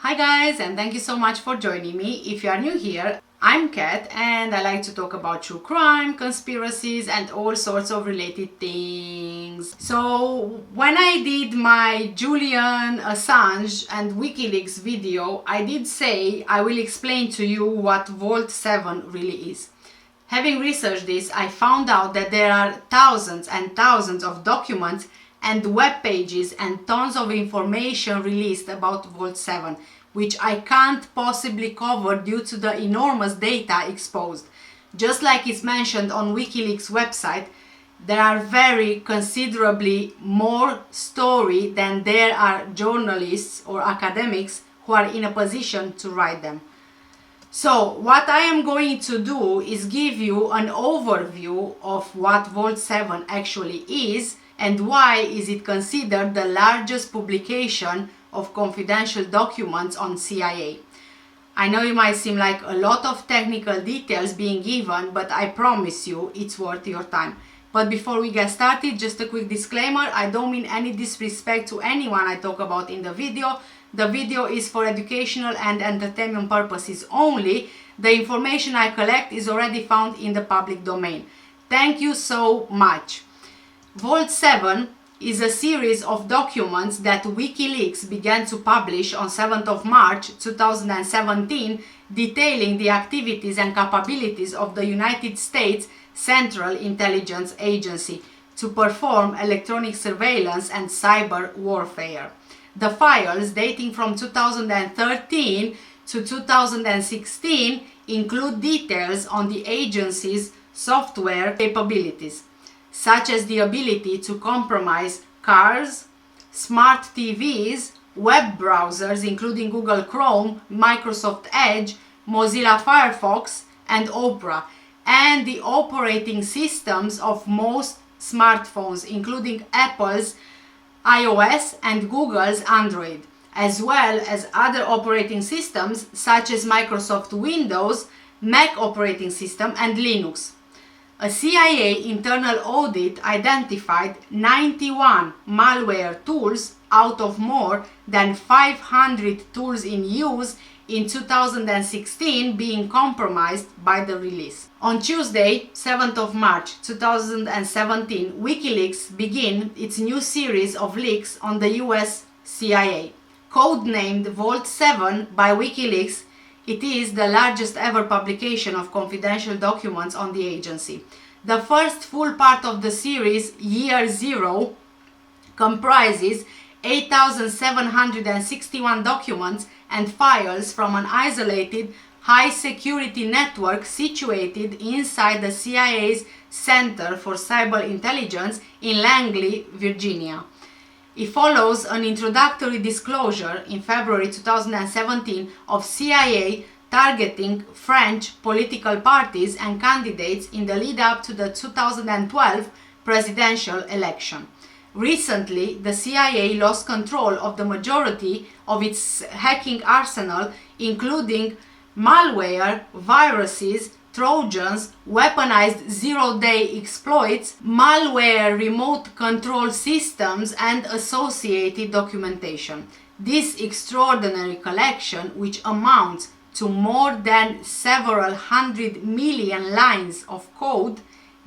Hi guys, and thank you so much for joining me. If you are new here, I'm Kat and I like to talk about true crime, conspiracies and all sorts of related things. So when I did my Julian Assange and Wikileaks video, I did say I will explain to you what Vault 7 really is. Having researched this, I found out that there are thousands and thousands of documents and web pages and tons of information released about Vault 7, which I can't possibly cover due to the enormous data exposed. Just like it's mentioned on Wikileaks website, there are very considerably more story than there are journalists or academics who are in a position to write them. So what I am going to do is give you an overview of what Vault 7 actually is and why is it considered the largest publication of confidential documents on CIA. I know it might seem like a lot of technical details being given, but I promise you it's worth your time. But before we get started, just a quick disclaimer, I don't mean any disrespect to anyone I talk about in the video. The video is for educational and entertainment purposes only. The information I collect is already found in the public domain. Thank you so much. Vault 7 is a series of documents that Wikileaks began to publish on 7th of March 2017, detailing the activities and capabilities of the United States Central Intelligence Agency to perform electronic surveillance and cyber warfare. The files, dating from 2013 to 2016, include details on the agency's software capabilities, such as the ability to compromise cars, smart TVs, web browsers including Google Chrome, Microsoft Edge, Mozilla Firefox, and Opera, and the operating systems of most smartphones, including Apple's iOS and Google's Android, as well as other operating systems such as Microsoft Windows, Mac operating system, and Linux. A CIA internal audit identified 91 malware tools out of more than 500 tools in use in 2016 being compromised by the release. On Tuesday, 7th of March 2017, Wikileaks began its new series of leaks on the US CIA. Codenamed Vault 7 by Wikileaks, it is the largest ever publication of confidential documents on the agency. The first full part of the series, Year Zero, comprises 8,761 documents and files from an isolated high-security network situated inside the CIA's Center for Cyber Intelligence in Langley, Virginia. It follows an introductory disclosure in February 2017 of CIA targeting French political parties and candidates in the lead-up to the 2012 presidential election. Recently, the CIA lost control of the majority of its hacking arsenal, including malware, viruses, trojans, weaponized zero-day exploits, malware remote control systems, and associated documentation. This extraordinary collection, which amounts to more than several hundred million lines of code,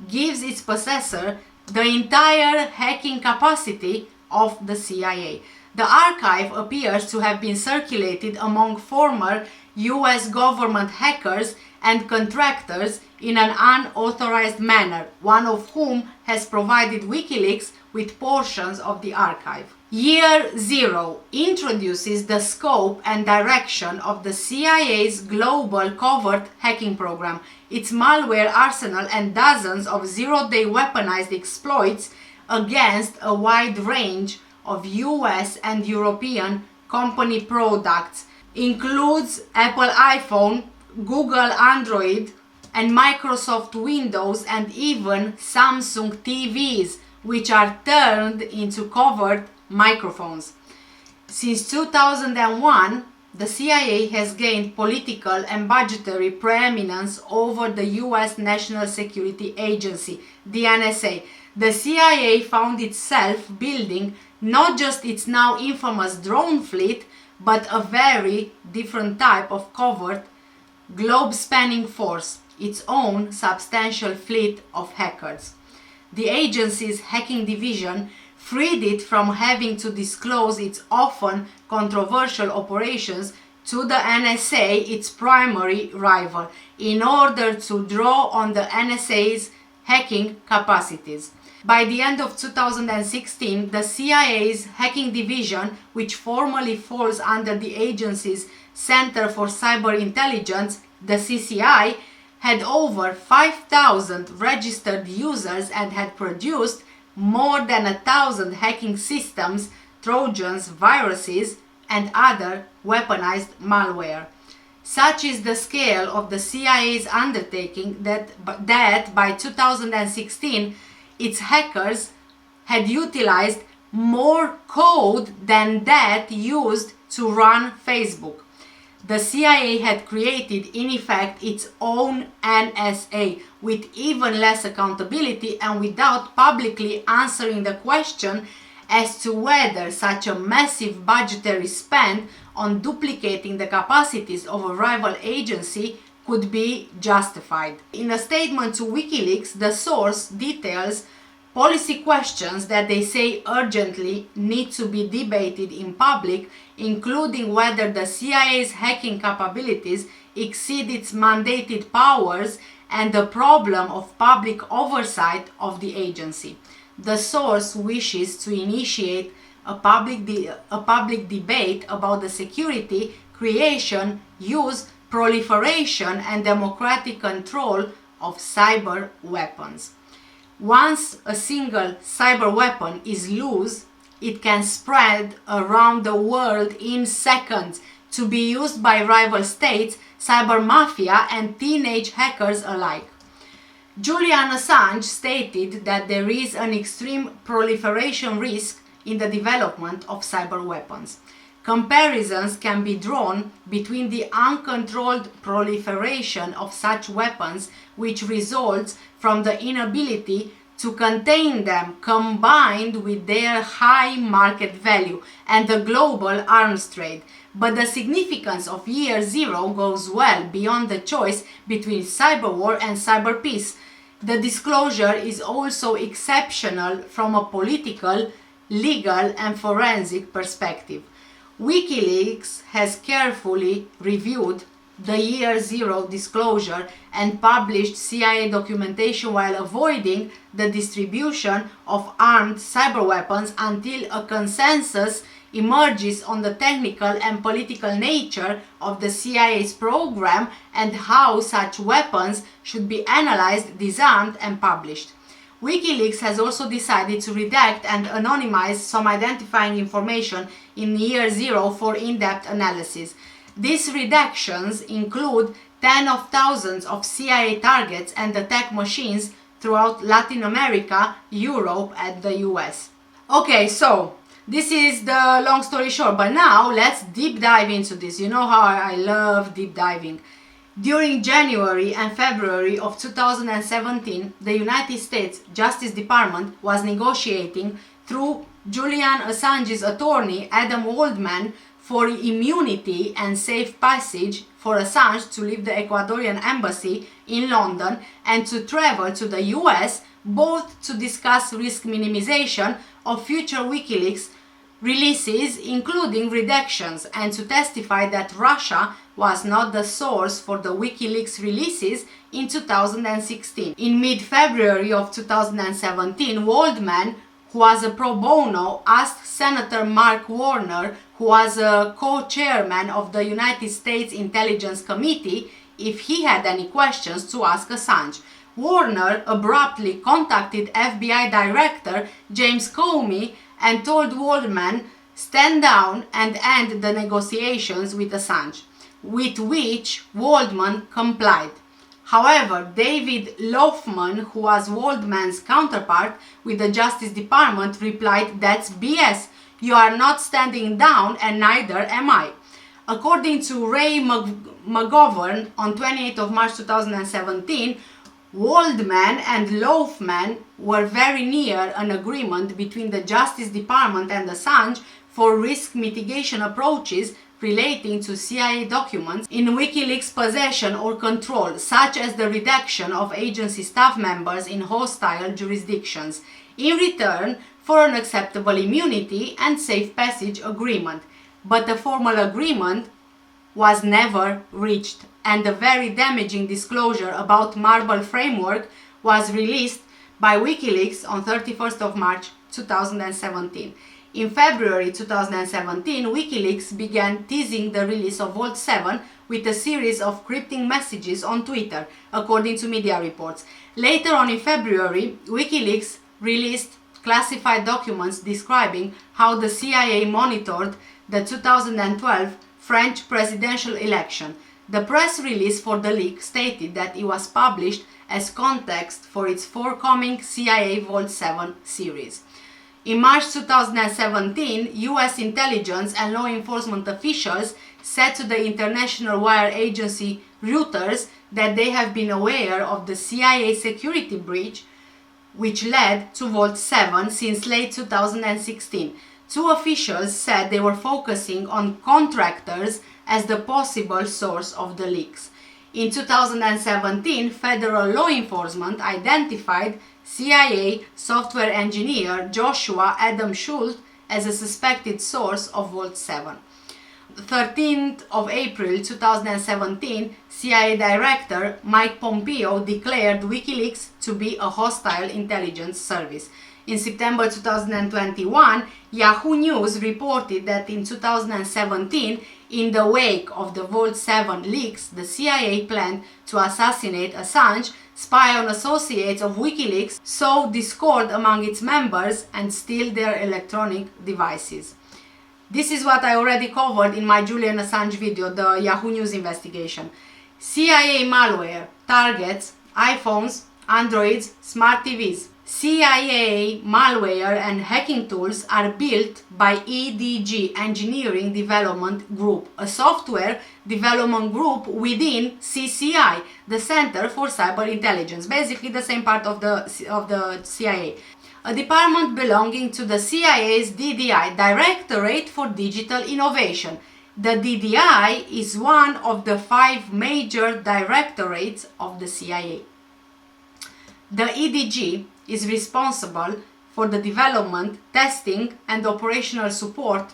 gives its possessor the entire hacking capacity of the CIA. The archive appears to have been circulated among former US government hackers and contractors in an unauthorized manner, one of whom has provided Wikileaks with portions of the archive. Year Zero introduces the scope and direction of the CIA's global covert hacking program, its malware arsenal, and dozens of zero-day weaponized exploits against a wide range of US and European company products, includes Apple iPhone, Google Android, and Microsoft Windows, and even Samsung TVs, which are turned into covered microphones. Since 2001, the CIA has gained political and budgetary preeminence over the US National Security Agency, the NSA. The CIA found itself building not just its now infamous drone fleet, but a very different type of covert, globe-spanning force, its own substantial fleet of hackers. The agency's hacking division freed it from having to disclose its often controversial operations to the NSA, its primary rival, in order to draw on the NSA's hacking capacities. By the end of 2016, the CIA's hacking division, which formally falls under the agency's Center for Cyber Intelligence, the CCI, had over 5,000 registered users and had produced more than 1,000 hacking systems, trojans, viruses, and other weaponized malware. Such is the scale of the CIA's undertaking that by 2016 its hackers had utilized more code than that used to run Facebook. The CIA had created, in effect, its own NSA with even less accountability and without publicly answering the question as to whether such a massive budgetary spend on duplicating the capacities of a rival agency could be justified. In a statement to Wikileaks, the source details policy questions that they say urgently need to be debated in public, including whether the CIA's hacking capabilities exceed its mandated powers and the problem of public oversight of the agency. The source wishes to initiate a public debate about the security, creation, use, proliferation, and democratic control of cyber weapons. Once a single cyber weapon is loose, it can spread around the world in seconds to be used by rival states, cyber mafia, and teenage hackers alike. Julian Assange stated that there is an extreme proliferation risk in the development of cyber weapons. Comparisons can be drawn between the uncontrolled proliferation of such weapons, which results from the inability to contain them combined with their high market value, and the global arms trade. But the significance of year zero goes well beyond the choice between cyber war and cyber peace. The disclosure is also exceptional from a political, legal, and forensic perspective. Wikileaks has carefully reviewed the year zero disclosure and published CIA documentation while avoiding the distribution of armed cyber weapons until a consensus emerges on the technical and political nature of the CIA's program and how such weapons should be analyzed, disarmed, and published. Wikileaks has also decided to redact and anonymize some identifying information in year zero for in-depth analysis. These redactions include tens of thousands of CIA targets and attack machines throughout Latin America, Europe, and the US. Okay, so this is the long story short, but now let's deep dive into this. You know how I love deep diving. During January and February of 2017, the United States Justice Department was negotiating through Julian Assange's attorney, Adam Waldman, for immunity and safe passage for Assange to leave the Ecuadorian embassy in London and to travel to the US, both to discuss risk minimization of future Wikileaks releases, including redactions, and to testify that Russia was not the source for the Wikileaks releases in 2016. In mid-February of 2017, Waldman, who was a pro bono, asked Senator Mark Warner, who was a co-chairman of the United States Intelligence Committee, if he had any questions to ask Assange. Warner abruptly contacted FBI Director James Comey and told Waldman stand down and end the negotiations with Assange, with which Waldman complied. However, David Loeffman, who was Waldman's counterpart with the Justice Department, replied, "That's BS. You are not standing down and neither am I." According to Ray McGovern, on 28th of March 2017, Waldman and Loeffman were very near an agreement between the Justice Department and Assange for risk mitigation approaches relating to CIA documents in Wikileaks' possession or control, such as the redaction of agency staff members in hostile jurisdictions, in return for an acceptable immunity and safe passage agreement. But a formal agreement was never reached, and a very damaging disclosure about Marble Framework was released by Wikileaks on 31st of March 2017. In February 2017, Wikileaks began teasing the release of Vault 7 with a series of cryptic messages on Twitter, according to media reports. Later on in February, Wikileaks released classified documents describing how the CIA monitored the 2012 French presidential election. The press release for the leak stated that it was published as context for its forthcoming CIA Vault 7 series. In March 2017, US intelligence and law enforcement officials said to the international wire agency Reuters that they have been aware of the CIA security breach which led to Vault 7 since late 2016. Two officials said they were focusing on contractors as the possible source of the leaks. In 2017, federal law enforcement identified CIA software engineer Joshua Adam Schultz as a suspected source of Vault 7. 13th of April 2017, CIA Director Mike Pompeo declared Wikileaks to be a hostile intelligence service. In September 2021, Yahoo News reported that in 2017, in the wake of the Vault 7 leaks, the CIA planned to assassinate Assange, spy on associates of Wikileaks, sow discord among its members, and steal their electronic devices. This is what I already covered in my Julian Assange video, the Yahoo News investigation. CIA malware targets iPhones, Androids, smart TVs. CIA malware and hacking tools are built by EDG, Engineering Development Group, a software development group within CCI, the Center for Cyber Intelligence, basically the same part of the CIA. A department belonging to the CIA's DDI, Directorate for Digital Innovation. The DDI is one of the 5 major directorates of the CIA. The EDG is responsible for the development, testing, and operational support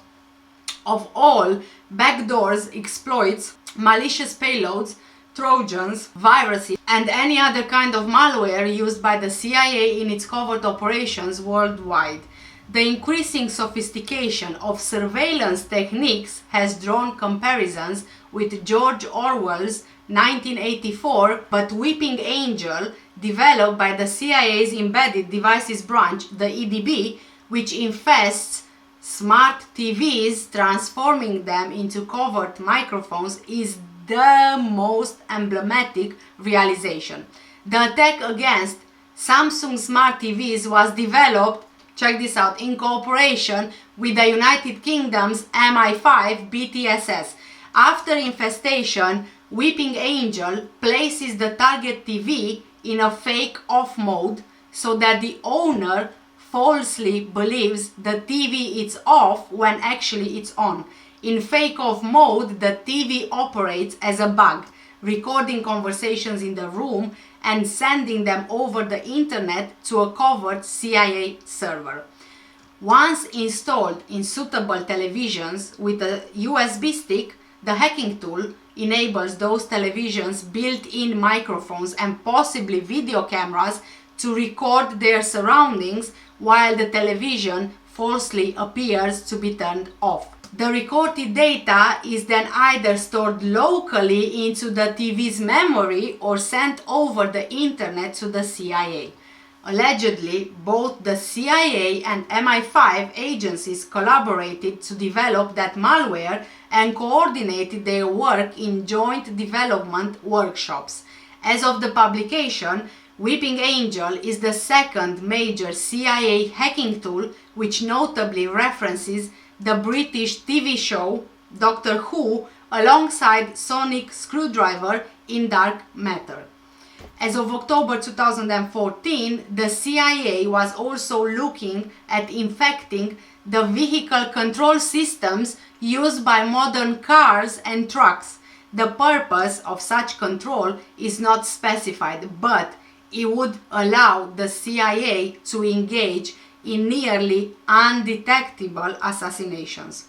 of all backdoors, exploits, malicious payloads, Trojans, viruses, and any other kind of malware used by the CIA in its covert operations worldwide. The increasing sophistication of surveillance techniques has drawn comparisons with George Orwell's 1984, but Weeping Angel, developed by the CIA's Embedded Devices Branch, the EDB, which infests smart TVs, transforming them into covert microphones, is the most emblematic realization. The attack against Samsung smart TVs was developed, check this out, in cooperation with the United Kingdom's MI5 BTSS. After infestation, Weeping Angel places the target TV in a fake off mode so that the owner falsely believes the TV is off when actually it's on. In fake off mode, the TV operates as a bug, recording conversations in the room and sending them over the internet to a covert CIA server. Once installed in suitable televisions with a USB stick, the hacking tool enables those televisions' built-in microphones and possibly video cameras to record their surroundings while the television falsely appears to be turned off. The recorded data is then either stored locally into the TV's memory or sent over the internet to the CIA. Allegedly, both the CIA and MI5 agencies collaborated to develop that malware and coordinated their work in joint development workshops. As of the publication, Weeping Angel is the second major CIA hacking tool, which notably references the British TV show Doctor Who alongside Sonic Screwdriver in Dark Matter. As of October 2014, the CIA was also looking at infecting the vehicle control systems used by modern cars and trucks. The purpose of such control is not specified, but it would allow the CIA to engage in nearly undetectable assassinations.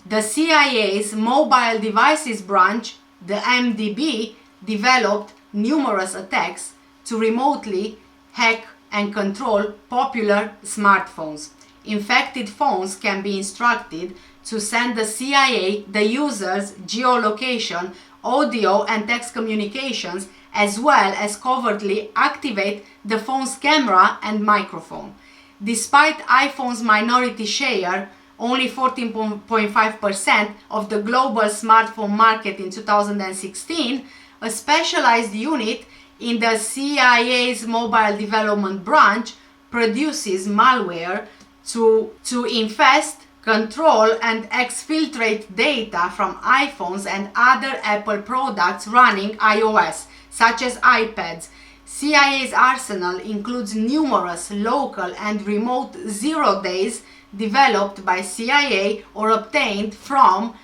The CIA's Mobile Devices Branch, the MDB, developed numerous attacks to remotely hack and control popular smartphones. Infected phones can be instructed to send the CIA the user's geolocation, audio and text communications, as well as covertly activate the phone's camera and microphone. Despite iPhone's minority share, only 14.5% of the global smartphone market in 2016, a specialized unit in the CIA's Mobile Development Branch produces malware to infest, control and exfiltrate data from iPhones and other Apple products running iOS, such as iPads. CIA's arsenal includes numerous local and remote zero days developed by CIA or obtained from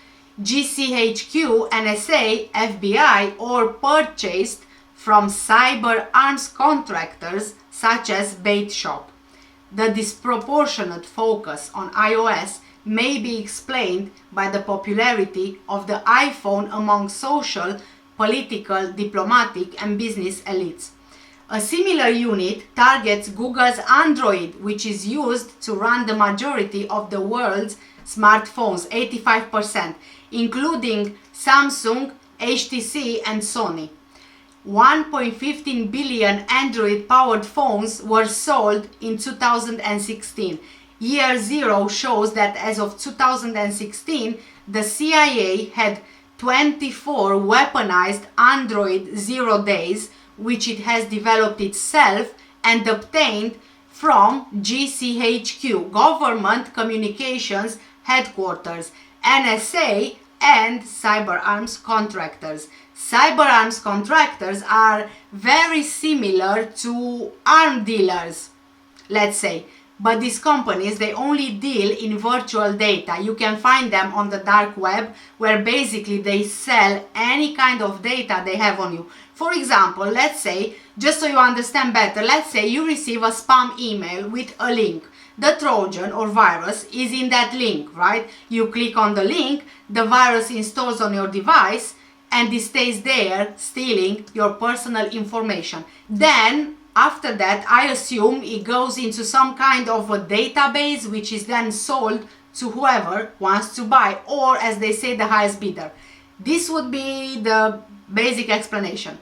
GCHQ, NSA, FBI, or purchased from cyber arms contractors such as Bait Shop. The disproportionate focus on iOS may be explained by the popularity of the iPhone among social, political, diplomatic, and business elites. A similar unit targets Google's Android, which is used to run the majority of the world's smartphones, 85%, including Samsung, HTC, and Sony. 1.15 billion Android-powered phones were sold in 2016. Year zero shows that as of 2016, the CIA had 24 weaponized Android zero days, which it has developed itself and obtained from GCHQ, Government Communications Headquarters, NSA, and cyber arms contractors. Cyber arms contractors are very similar to arm dealers, let's say, but these companies, they only deal in virtual data. You can find them on the dark web, where basically they sell any kind of data they have on you. For example, let's say, just so you understand better, let's say you receive a spam email with a link. The Trojan or virus is in that link, right? You click on the link, the virus installs on your device, and it stays there stealing your personal information. Then, after that, I assume it goes into some kind of a database, which is then sold to whoever wants to buy, or as they say, the highest bidder. This would be the basic explanation.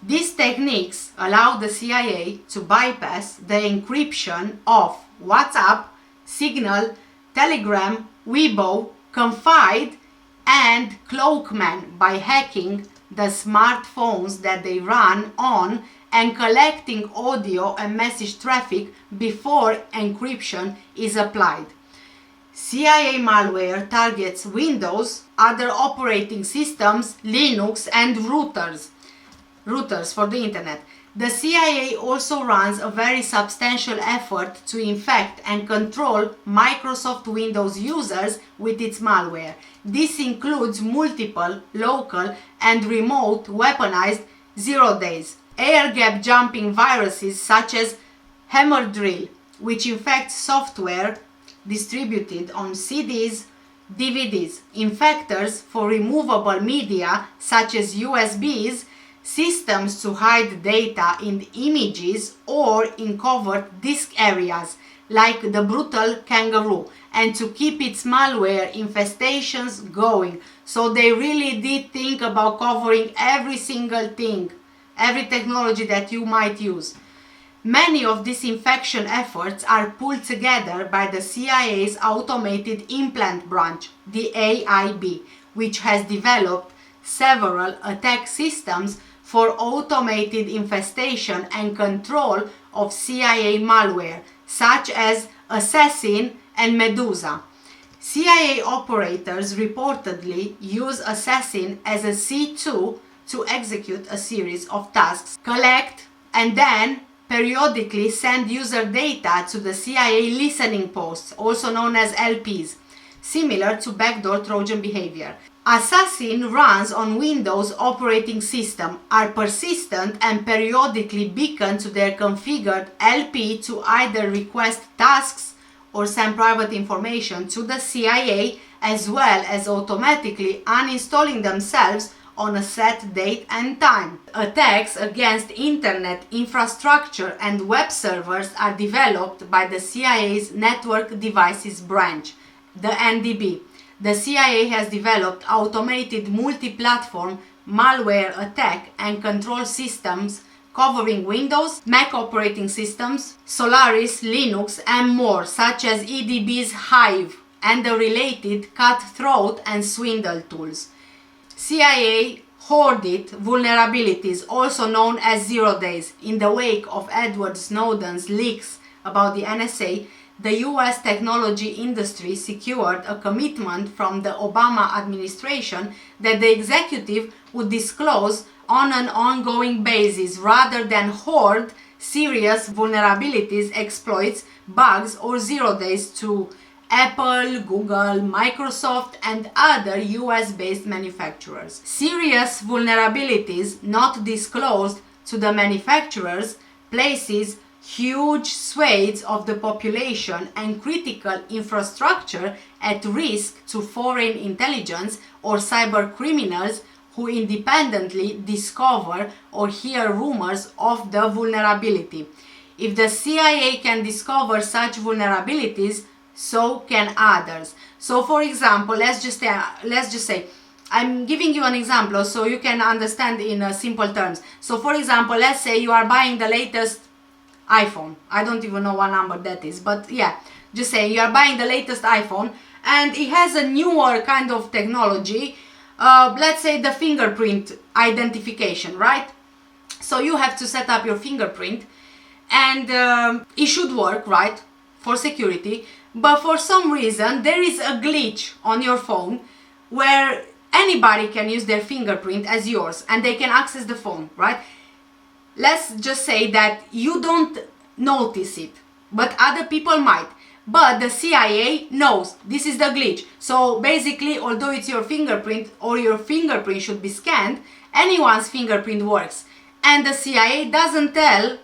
These techniques allow the CIA to bypass the encryption of WhatsApp, Signal, Telegram, Weibo, Confide, and Cloakman by hacking the smartphones that they run on and collecting audio and message traffic before encryption is applied. CIA malware targets Windows, other operating systems, Linux, and routers for the internet. The CIA also runs a very substantial effort to infect and control Microsoft Windows users with its malware. This includes multiple local and remote weaponized zero days, air-gap jumping viruses such as Hammerdrill, which infects software distributed on CDs, DVDs, infectors for removable media such as USBs, systems to hide data in images or in covered disk areas like the brutal kangaroo, and to keep its malware infestations going. So they really did think about covering every single thing, every technology that you might use. Many of these infection efforts are pulled together by the CIA's Automated Implant Branch, the AIB, which has developed several attack systems for automated infestation and control of CIA malware, such as Assassin and Medusa. CIA operators reportedly use Assassin as a C2 to execute a series of tasks, collect and then periodically send user data to the CIA listening posts, also known as LPs, similar to backdoor Trojan behavior. Assassin runs on Windows operating system are persistent and periodically beacon to their configured LP to either request tasks or send private information to the CIA, as well as automatically uninstalling themselves on a set date and time. Attacks against internet infrastructure and web servers are developed by the CIA's Network Devices Branch, the NDB. The CIA has developed automated multi-platform malware attack and control systems covering Windows, Mac operating systems, Solaris, Linux, and more, such as EDB's Hive and the related cutthroat and swindle tools. CIA hoarded vulnerabilities, also known as 0 days. In the wake of Edward Snowden's leaks about the NSA, the US technology industry secured a commitment from the Obama administration that the executive would disclose on an ongoing basis rather than hoard serious vulnerabilities, exploits, bugs, or 0 days to Apple, Google, Microsoft, and other US-based manufacturers. Serious vulnerabilities not disclosed to the manufacturers places huge swathes of the population and critical infrastructure at risk to foreign intelligence or cyber criminals who independently discover or hear rumors of the vulnerability. If the CIA can discover such vulnerabilities, so can others. So for example, let's just say I'm giving you an example so you can understand in simple terms. So for example, let's say you are buying the latest iPhone. I don't even know what number that is, but yeah, just say you are buying the latest iPhone and it has a newer kind of technology, let's say the fingerprint identification, right? So you have to set up your fingerprint and it should work, right, for security, but for some reason there is a glitch on your phone where anybody can use their fingerprint as yours and they can access the phone, right? Let's just say that you don't notice it, but other people might. But the CIA knows this is the glitch. So basically, although it's your fingerprint or your fingerprint should be scanned, anyone's fingerprint works. And the CIA doesn't tell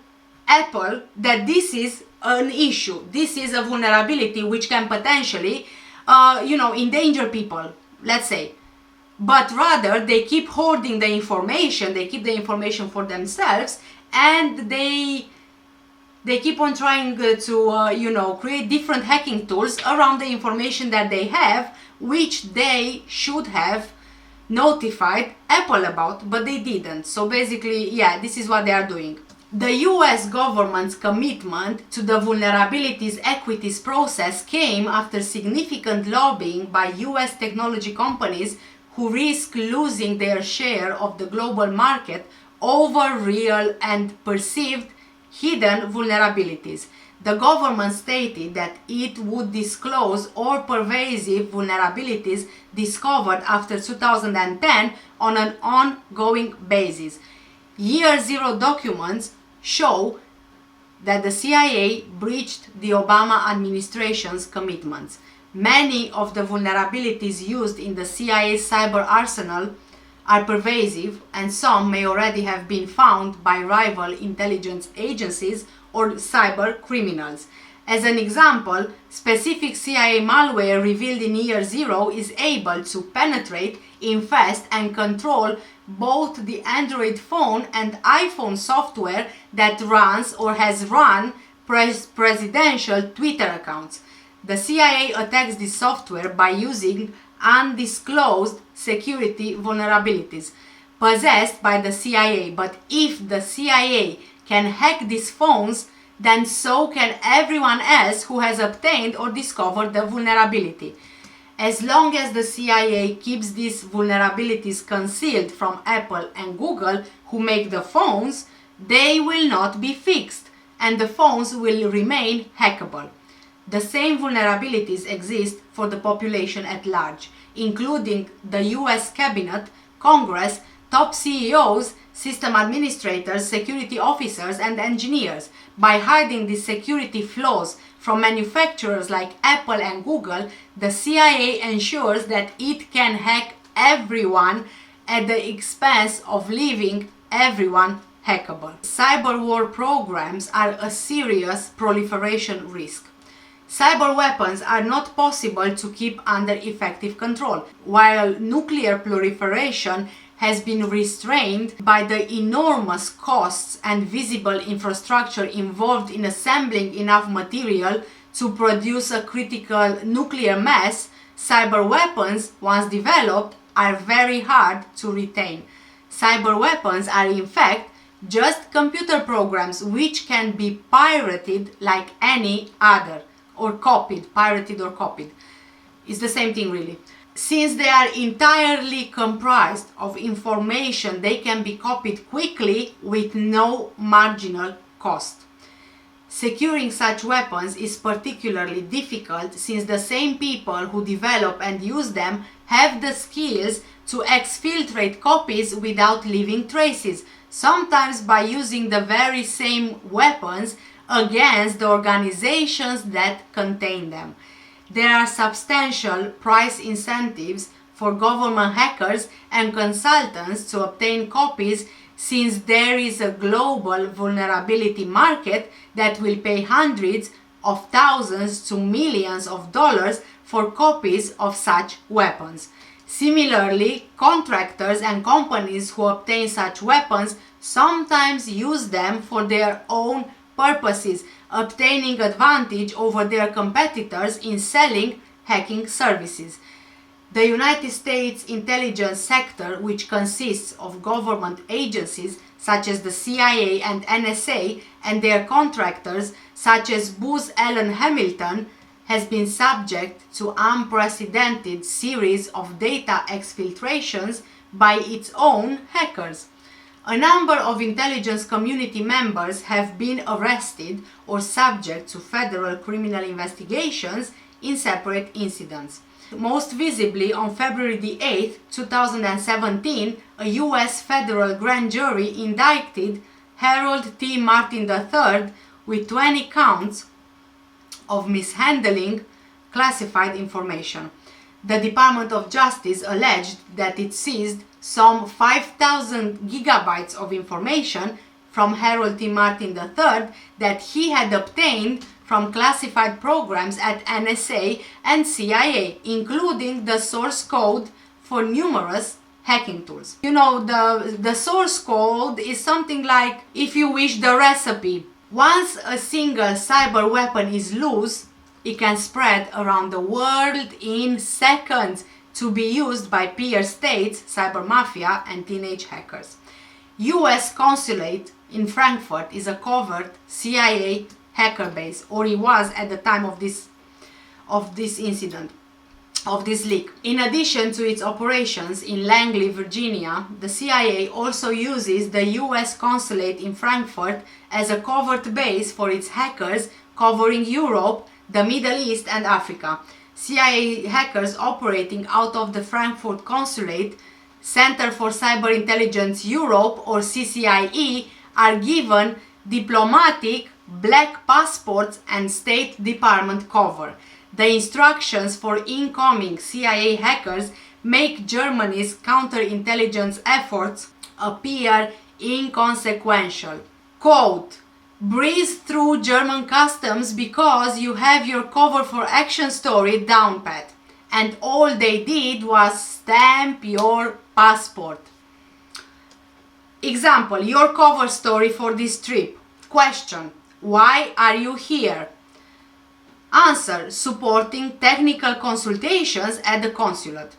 Apple that this is an issue. This is a vulnerability which can potentially, endanger people, let's say. But rather, they keep hoarding the information, they keep the information for themselves, and they keep on trying to, create different hacking tools around the information that they have, which they should have notified Apple about, but they didn't. So basically, yeah, this is what they are doing. The US government's commitment to the vulnerabilities equities process came after significant lobbying by US technology companies who risk losing their share of the global market over real and perceived hidden vulnerabilities. The government stated that it would disclose all pervasive vulnerabilities discovered after 2010 on an ongoing basis. Year Zero documents show that the CIA breached the Obama administration's commitments. Many of the vulnerabilities used in the CIA's cyber arsenal are pervasive, and some may already have been found by rival intelligence agencies or cyber criminals. As an example, specific CIA malware revealed in Year Zero is able to penetrate, infest, and control both the Android phone and iPhone software that runs or has run presidential Twitter accounts. The CIA attacks this software by using undisclosed security vulnerabilities possessed by the CIA. But if the CIA can hack these phones, then so can everyone else who has obtained or discovered the vulnerability. As long as the CIA keeps these vulnerabilities concealed from Apple and Google, who make the phones, they will not be fixed, and the phones will remain hackable. The same vulnerabilities exist for the population at large, including the US Cabinet, Congress, top CEOs, system administrators, security officers, and engineers. By hiding these security flaws from manufacturers like Apple and Google, the CIA ensures that it can hack everyone at the expense of leaving everyone hackable. Cyber war programs are a serious proliferation risk. Cyber weapons are not possible to keep under effective control, while nuclear proliferation has been restrained by the enormous costs and visible infrastructure involved in assembling enough material to produce a critical nuclear mass. Cyber weapons, once developed, are very hard to retain. Cyber weapons are in fact just computer programs which can be pirated like any other, or copied, pirated or copied. It's the same thing really. Since they are entirely comprised of information, they can be copied quickly with no marginal cost. Securing such weapons is particularly difficult since the same people who develop and use them have the skills to exfiltrate copies without leaving traces, sometimes by using the very same weapons against the organizations that contain them. There are substantial price incentives for government hackers and consultants to obtain copies, since there is a global vulnerability market that will pay hundreds of thousands to millions of dollars for copies of such weapons. Similarly, contractors and companies who obtain such weapons sometimes use them for their own purposes, obtaining advantage over their competitors in selling hacking services. The United States intelligence sector, which consists of government agencies such as the CIA and NSA and their contractors such as Booz Allen Hamilton, has been subject to unprecedented series of data exfiltrations by its own hackers. A number of intelligence community members have been arrested or subject to federal criminal investigations in separate incidents. Most visibly, on February the 8th, 2017, a US federal grand jury indicted Harold T. Martin III with 20 counts of mishandling classified information. The Department of Justice alleged that it seized some 5,000 gigabytes of information from Harold T. Martin III that he had obtained from classified programs at NSA and CIA, including the source code for numerous hacking tools. You know, the source code is something like, if you wish, the recipe. Once a single cyber weapon is loose, it can spread around the world in seconds to be used by peer states, cyber mafia, and teenage hackers. US consulate in Frankfurt is a covert CIA hacker base, or it was at the time of this incident, of this leak. In addition to its operations in Langley, Virginia, the CIA also uses the US consulate in Frankfurt as a covert base for its hackers covering Europe, the Middle East, and Africa. CIA hackers operating out of the Frankfurt Consulate, Center for Cyber Intelligence Europe, or CCIE, are given diplomatic black passports and State Department cover. The instructions for incoming CIA hackers make Germany's counterintelligence efforts appear inconsequential. Quote, breeze through German customs because you have your cover for action story down pat. And all they did was stamp your passport. Example, your cover story for this trip. Question, why are you here? Answer, supporting technical consultations at the consulate.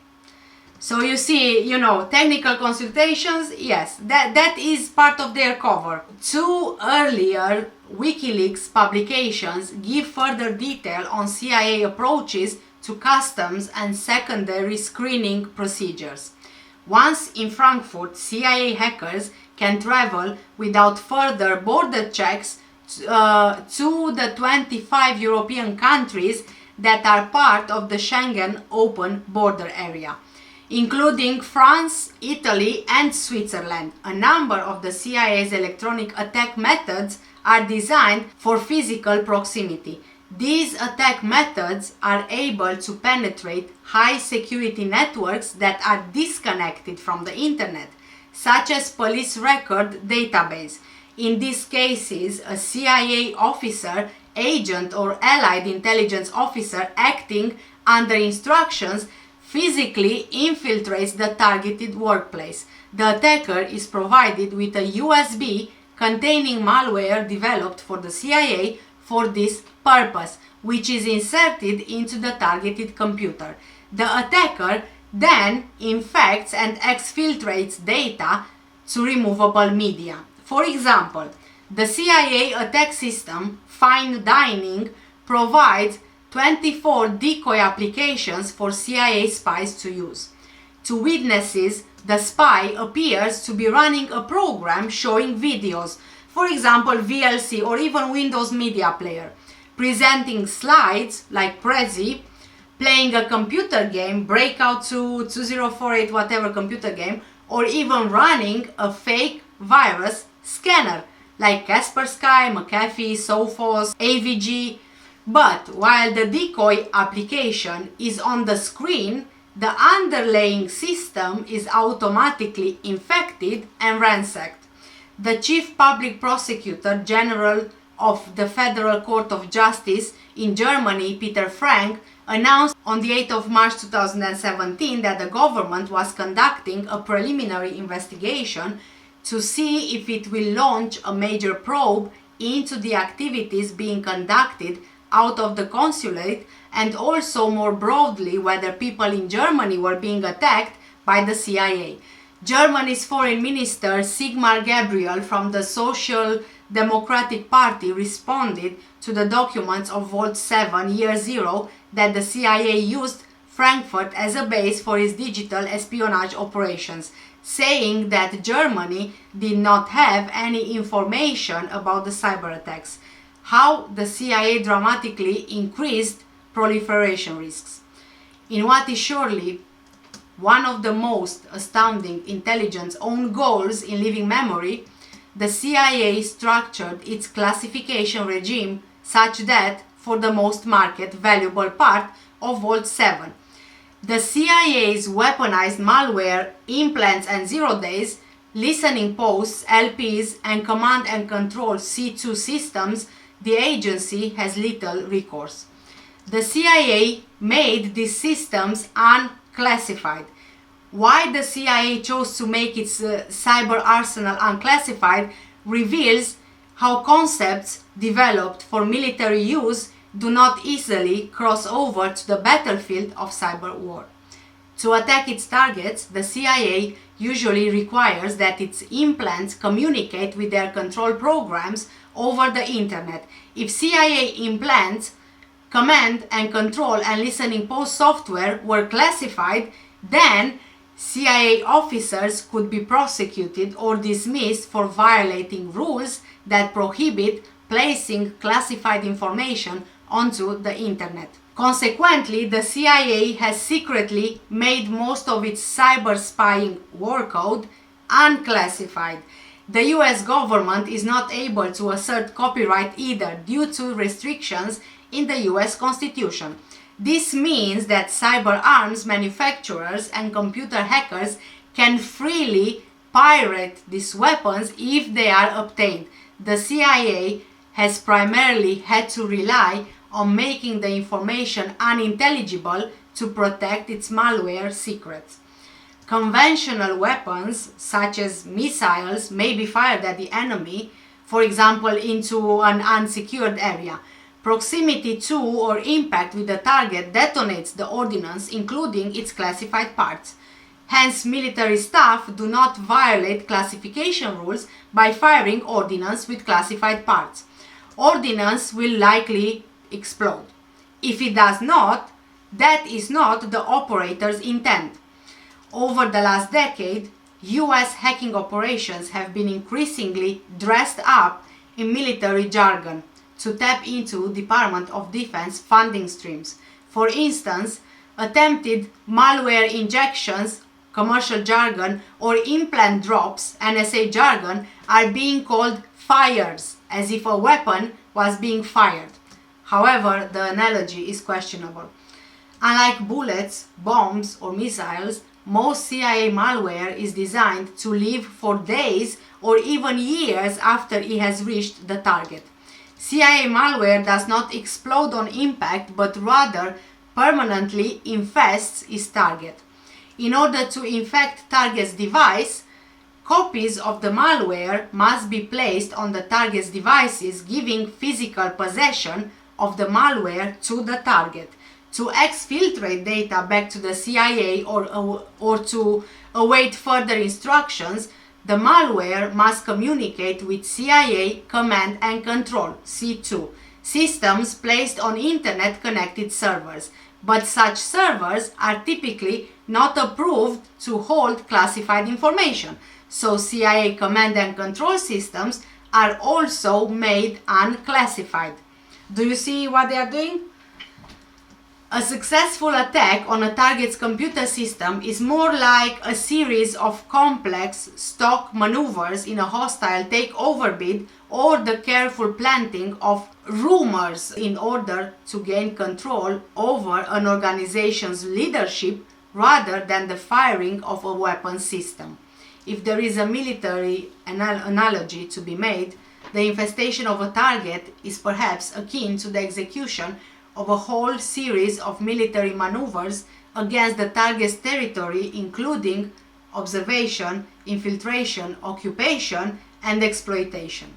So you see, technical consultations, yes, that is part of their cover. Two earlier Wikileaks publications give further detail on CIA approaches to customs and secondary screening procedures. Once in Frankfurt, CIA hackers can travel without further border checks to the 25 European countries that are part of the Schengen open border area. including France, Italy, and Switzerland. A number of the CIA's electronic attack methods are designed for physical proximity. These attack methods are able to penetrate high security networks that are disconnected from the internet, such as police record database. In these cases, a CIA officer, agent, or allied intelligence officer acting under instructions physically infiltrates the targeted workplace. The attacker is provided with a USB containing malware developed for the CIA for this purpose, which is inserted into the targeted computer. The attacker then infects and exfiltrates data to removable media. For example, the CIA attack system Fine Dining provides 24 decoy applications for CIA spies to use. To witnesses, the spy appears to be running a program showing videos, for example VLC or even Windows Media Player, presenting slides like Prezi, playing a computer game, Breakout 2, 2048, whatever computer game, or even running a fake virus scanner like Kaspersky, McAfee, Sophos, AVG. But while the decoy application is on the screen, the underlying system is automatically infected and ransacked. The Chief Public Prosecutor General of the Federal Court of Justice in Germany, Peter Frank, announced on the 8th of March 2017 that the government was conducting a preliminary investigation to see if it will launch a major probe into the activities being conducted out of the consulate, and also more broadly whether people in Germany were being attacked by the CIA. Germany's Foreign Minister Sigmar Gabriel from the Social Democratic Party responded to the documents of Vault 7 Year Zero that the CIA used Frankfurt as a base for its digital espionage operations, saying that Germany did not have any information about the cyber attacks. How the CIA dramatically increased proliferation risks. In what is surely one of the most astounding intelligence own goals in living memory, the CIA structured its classification regime such that, for the most market valuable part of Vault 7, the CIA's weaponized malware, implants and 0 days, listening posts, LPs, and command and control C2 systems, the agency has little recourse. The CIA made these systems unclassified. Why the CIA chose to make its cyber arsenal unclassified reveals how concepts developed for military use do not easily cross over to the battlefield of cyber war. To attack its targets, the CIA usually requires that its implants communicate with their control programs over the internet. If CIA implants, command and control and listening post software were classified, then CIA officers could be prosecuted or dismissed for violating rules that prohibit placing classified information onto the internet. Consequently, the CIA has secretly made most of its cyber spying war code unclassified. The US government is not able to assert copyright either due to restrictions in the US Constitution. This means that cyber arms manufacturers and computer hackers can freely pirate these weapons if they are obtained. The CIA has primarily had to rely on making the information unintelligible to protect its malware secrets. Conventional weapons, such as missiles, may be fired at the enemy, for example into an unsecured area. Proximity to or impact with the target detonates the ordnance, including its classified parts. Hence, military staff do not violate classification rules by firing ordnance with classified parts. Ordnance will likely explode. If it does not, that is not the operator's intent. Over the last decade, US hacking operations have been increasingly dressed up in military jargon to tap into Department of Defense funding streams. For instance, attempted malware injections, commercial jargon, or implant drops, NSA jargon, are being called fires, as if a weapon was being fired. However, the analogy is questionable. Unlike bullets, bombs, or missiles, most CIA malware is designed to live for days or even years after it has reached the target. CIA malware does not explode on impact, but rather permanently infests its target. In order to infect target's device, copies of the malware must be placed on the target's devices, giving physical possession of the malware to the target. To exfiltrate data back to the CIA or to await further instructions, the malware must communicate with CIA Command and Control (C2) systems placed on internet-connected servers, but such servers are typically not approved to hold classified information, so CIA Command and Control systems are also made unclassified. Do you see what they are doing? A successful attack on a target's computer system is more like a series of complex stock maneuvers in a hostile takeover bid or the careful planting of rumors in order to gain control over an organization's leadership rather than the firing of a weapon system. If there is a military analogy to be made, the infestation of a target is perhaps akin to the execution of a whole series of military maneuvers against the target's territory, including observation, infiltration, occupation, and exploitation.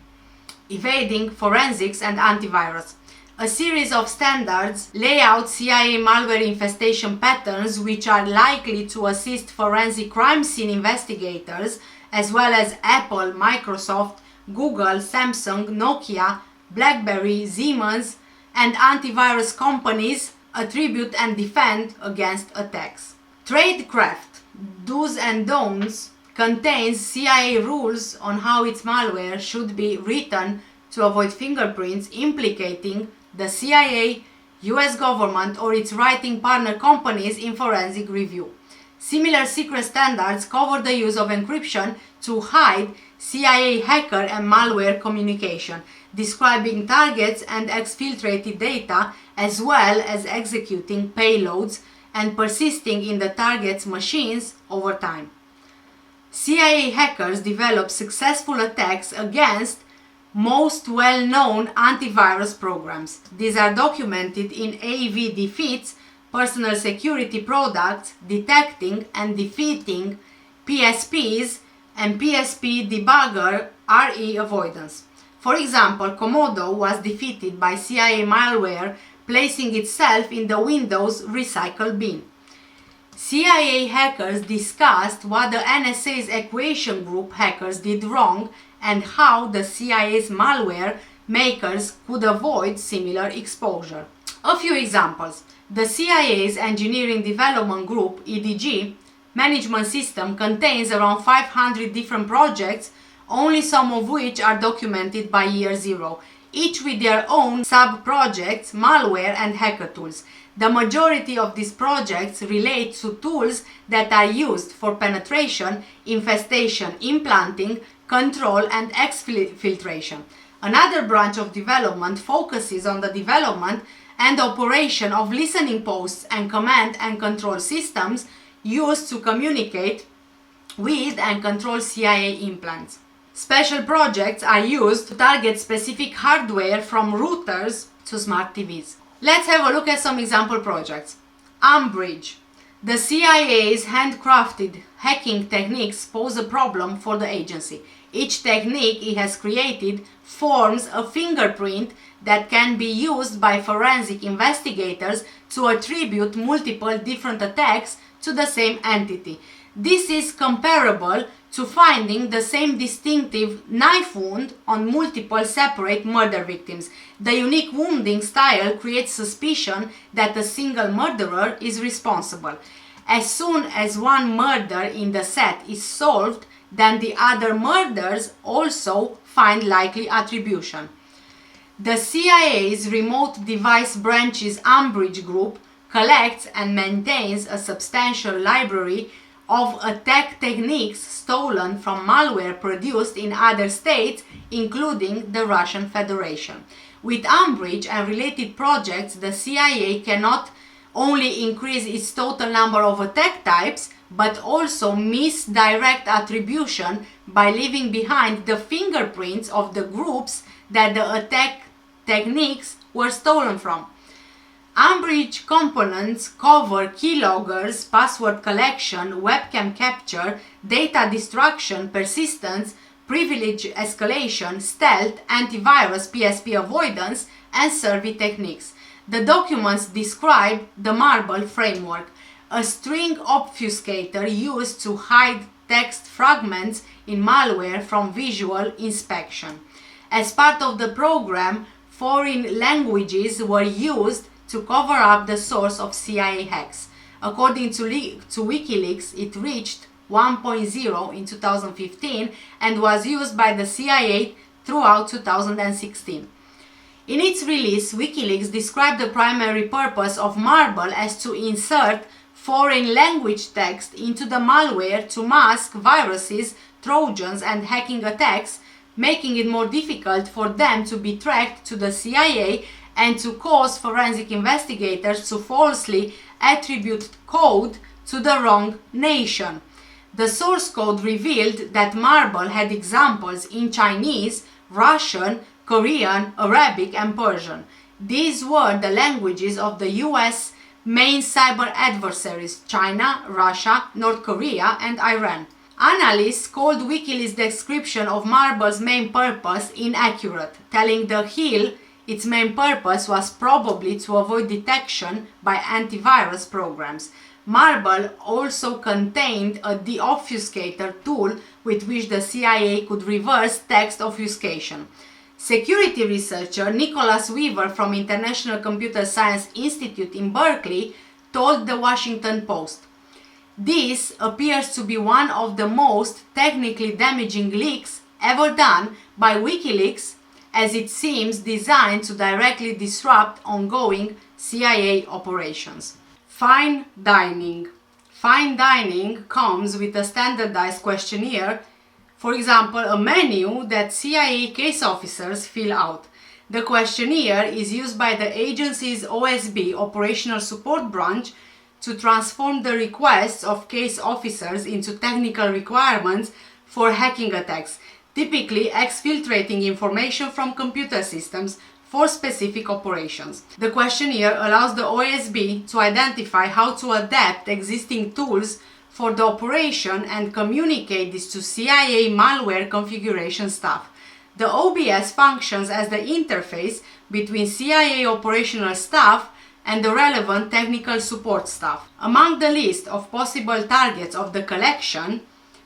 Evading forensics and antivirus. A series of standards lay out CIA malware infestation patterns which are likely to assist forensic crime scene investigators, as well as Apple, Microsoft, Google, Samsung, Nokia, BlackBerry, Siemens, and antivirus companies attribute and defend against attacks. Tradecraft Do's and Don'ts contains CIA rules on how its malware should be written to avoid fingerprints implicating the CIA, US government, or its writing partner companies in forensic review. Similar secret standards cover the use of encryption to hide CIA hacker and malware communication, describing targets and exfiltrated data, as well as executing payloads and persisting in the target's machines over time. CIA hackers develop successful attacks against most well-known antivirus programs. These are documented in AV defeats, personal security products, detecting and defeating PSPs, and PSP debugger RE avoidance. For example, Komodo was defeated by CIA malware placing itself in the Windows recycle bin. CIA hackers discussed what the NSA's equation group hackers did wrong and how the CIA's malware makers could avoid similar exposure. A few examples. The CIA's Engineering Development Group, EDG, management system contains around 500 different projects, only some of which are documented by year zero, each with their own sub-projects, malware, and hacker tools. The majority of these projects relate to tools that are used for penetration, infestation, implanting, control, and exfiltration. Another branch of development focuses on the development and operation of listening posts and command and control systems used to communicate with and control CIA implants. Special projects are used to target specific hardware from routers to smart TVs. Let's have a look at some example projects. Umbridge. The CIA's handcrafted hacking techniques pose a problem for the agency. Each technique it has created forms a fingerprint that can be used by forensic investigators to attribute multiple different attacks to the same entity. This is comparable to finding the same distinctive knife wound on multiple separate murder victims. The unique wounding style creates suspicion that a single murderer is responsible. As soon as one murder in the set is solved, then the other murders also find likely attribution. The CIA's Remote Device Branch's Umbridge group collects and maintains a substantial library of attack techniques stolen from malware produced in other states, including the Russian Federation. With Umbrage and related projects, the CIA cannot only increase its total number of attack types, but also misdirect attribution by leaving behind the fingerprints of the groups that the attack techniques were stolen from. Umbrage components cover keyloggers, password collection, webcam capture, data destruction, persistence, privilege escalation, stealth, antivirus, PSP avoidance, and survey techniques. The documents describe the Marble framework, a string obfuscator used to hide text fragments in malware from visual inspection. As part of the program, foreign languages were used to cover up the source of CIA hacks. According to Wikileaks, it reached 1.0 in 2015 and was used by the CIA throughout 2016. In its release, Wikileaks described the primary purpose of Marble as to insert foreign language text into the malware to mask viruses, trojans, and hacking attacks, making it more difficult for them to be tracked to the CIA and to cause forensic investigators to falsely attribute code to the wrong nation. The source code revealed that Marble had examples in Chinese, Russian, Korean, Arabic, and Persian. These were the languages of the US main cyber adversaries: China, Russia, North Korea, and Iran. Analysts called Wikileaks' description of Marble's main purpose inaccurate, telling The Hill its main purpose was probably to avoid detection by antivirus programs. Marble also contained a deobfuscator tool with which the CIA could reverse text obfuscation. Security researcher Nicholas Weaver from International Computer Science Institute in Berkeley told the Washington Post, "This appears to be one of the most technically damaging leaks ever done by Wikileaks, as it seems designed to directly disrupt ongoing CIA operations." Fine dining. Fine dining comes with a standardized questionnaire, for example, a menu that CIA case officers fill out. The questionnaire is used by the agency's OSB, Operational Support Branch, to transform the requests of case officers into technical requirements for hacking attacks, typically exfiltrating information from computer systems for specific operations. The questionnaire allows the OSB to identify how to adapt existing tools for the operation and communicate this to CIA malware configuration staff. The OBS functions as the interface between CIA operational staff and the relevant technical support staff. Among the list of possible targets of the collection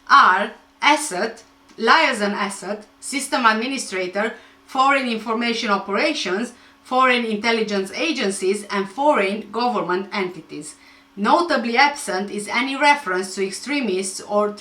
are asset, liaison asset, system administrator, foreign information operations, foreign intelligence agencies, and foreign government entities. Notably absent is any reference to extremists or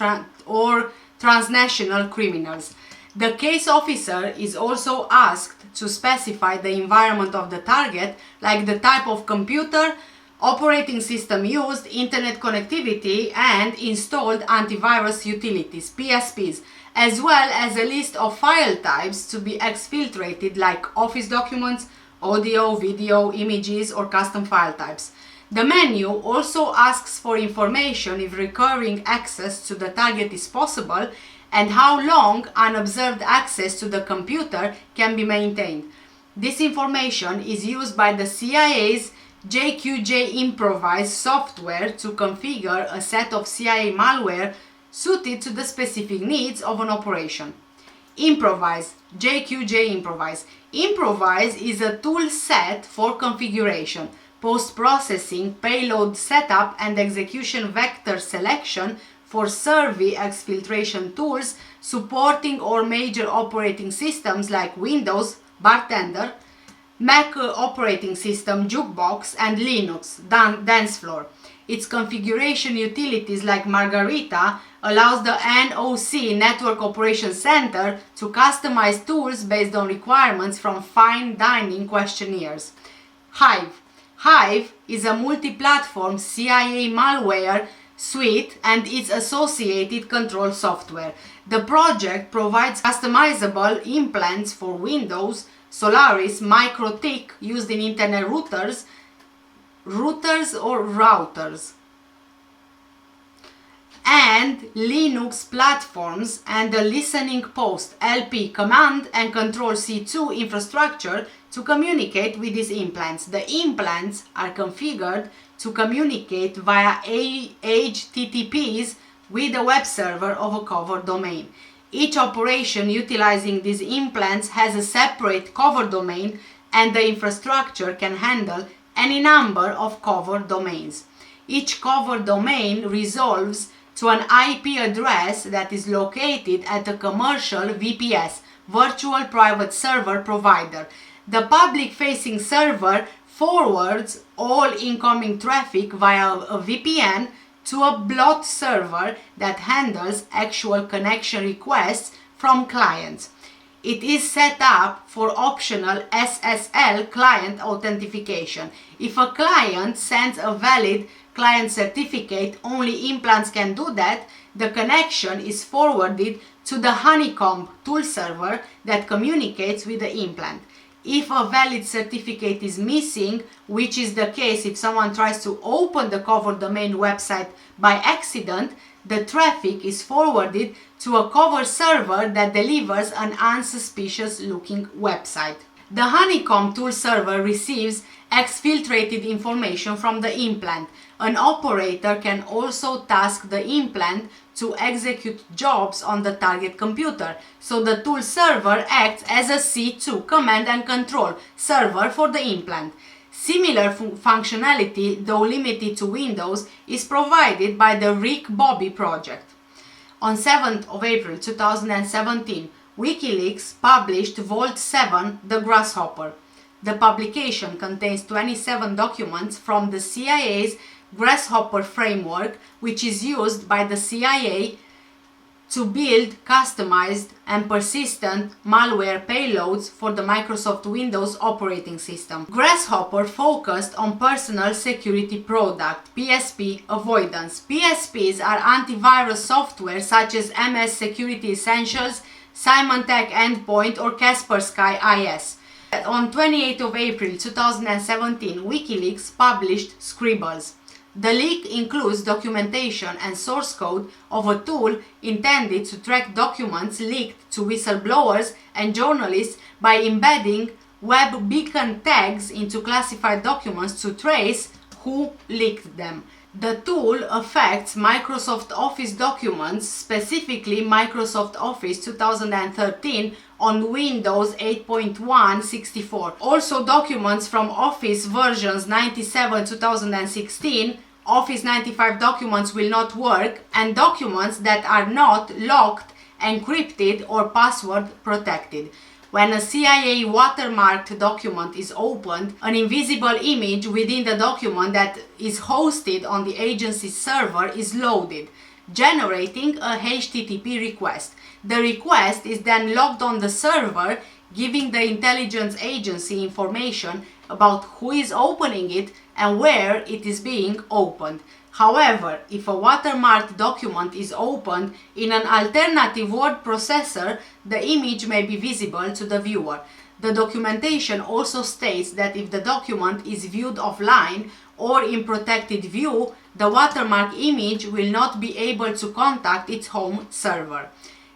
transnational criminals. The case officer is also asked to specify the environment of the target, like the type of computer, operating system used, internet connectivity, and installed antivirus utilities, PSPs, as well as a list of file types to be exfiltrated, like office documents, audio, video, images, or custom file types. The menu also asks for information if recurring access to the target is possible and how long unobserved access to the computer can be maintained. This information is used by the CIA's JQJ Improvise software to configure a set of CIA malware suited to the specific needs of an operation. Improvise, JQJ Improvise. Improvise is a tool set for configuration, post-processing, payload setup, and execution vector selection for survey exfiltration tools supporting all major operating systems like Windows, Bartender, Mac operating system, Jukebox, and Linux, Dancefloor. Its configuration utilities like Margarita allows the NOC, Network Operations Center, to customize tools based on requirements from fine dining questionnaires. Hive. Hive is a multi-platform CIA malware suite and its associated control software. The project provides customizable implants for Windows, Solaris, MikroTik used in internet routers or routers, and Linux platforms, and the Listening Post LP command and control C2 infrastructure to communicate with these implants. The implants are configured to communicate via HTTPs with the web server of a cover domain. Each operation utilizing these implants has a separate cover domain, and the infrastructure can handle any number of cover domains. Each cover domain resolves to an IP address that is located at a commercial VPS, virtual private server provider. The public-facing server forwards all incoming traffic via a VPN to a blot server that handles actual connection requests from clients. It is set up for optional SSL client authentication. If a client sends a valid client certificate, only implants can do that. The connection is forwarded to the Honeycomb tool server that communicates with the implant. If a valid certificate is missing, which is the case if someone tries to open the cover domain website by accident, the traffic is forwarded to a cover server that delivers an unsuspicious looking website. The Honeycomb tool server receives exfiltrated information from the implant. An operator can also task the implant to execute jobs on the target computer, so the tool server acts as a C2 command and control server for the implant. Similar functionality, though limited to Windows, is provided by the Rick Bobby project. On 7th of April 2017, Wikileaks published Vault 7, The Grasshopper. The publication contains 27 documents from the CIA's Grasshopper framework, which is used by the CIA to build customized and persistent malware payloads for the Microsoft Windows operating system. Grasshopper focused on personal security product, PSP avoidance. PSPs are antivirus software such as MS Security Essentials, Symantec Endpoint, or Kaspersky IS. On 28th of April 2017, Wikileaks published Scribbles. The leak includes documentation and source code of a tool intended to track documents leaked to whistleblowers and journalists by embedding web beacon tags into classified documents to trace who leaked them. The tool affects Microsoft Office documents, specifically Microsoft Office 2013 on Windows 8.1 64. Also documents from Office versions 97 2016, Office 95 documents will not work, and documents that are not locked, encrypted, or password protected. When a CIA watermarked document is opened, an invisible image within the document that is hosted on the agency's server is loaded, generating a HTTP request. The request is then logged on the server, giving the intelligence agency information about who is opening it and where it is being opened. However, if a watermarked document is opened in an alternative word processor, the image may be visible to the viewer. The documentation also states that if the document is viewed offline or in protected view, the watermark image will not be able to contact its home server.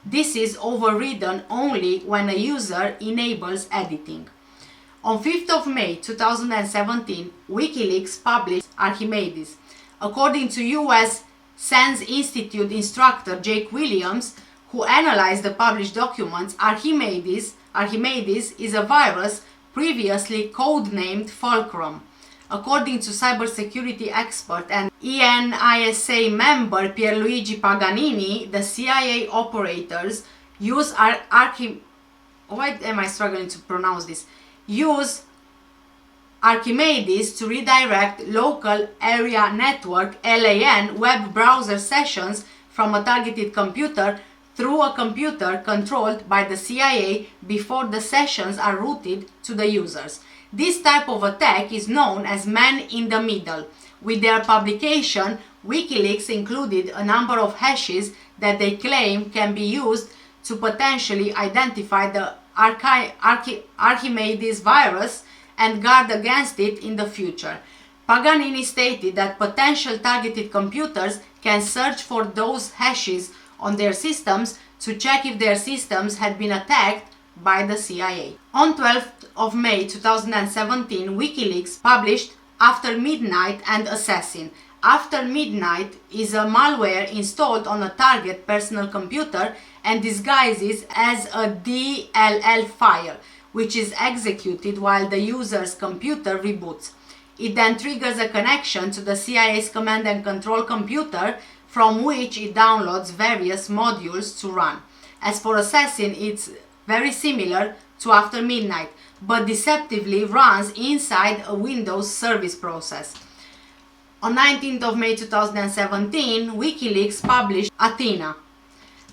This is overridden only when a user enables editing. On 5th of May 2017, Wikileaks published Archimedes. According to US SANS Institute instructor Jake Williams, who analyzed the published documents, Archimedes is a virus previously codenamed Fulcrum. According to cybersecurity expert and ENISA member Pierluigi Paganini, the CIA operators use Archimedes to redirect local area network LAN web browser sessions from a targeted computer through a computer controlled by the CIA before the sessions are routed to the users. This type of attack is known as man in the middle. With their publication, Wikileaks included a number of hashes that they claim can be used to potentially identify the Archimedes virus and guard against it in the future. Paganini stated that potential targeted computers can search for those hashes on their systems to check if their systems had been attacked by the CIA. On 12th of May 2017, Wikileaks published After Midnight and Assassin. After Midnight is a malware installed on a target personal computer and disguises as a DLL file, which is executed while the user's computer reboots. It then triggers a connection to the CIA's command and control computer, from which it downloads various modules to run. As for Assassin, it's very similar to After Midnight, but deceptively runs inside a Windows service process. On 19th of May 2017, Wikileaks published Athena.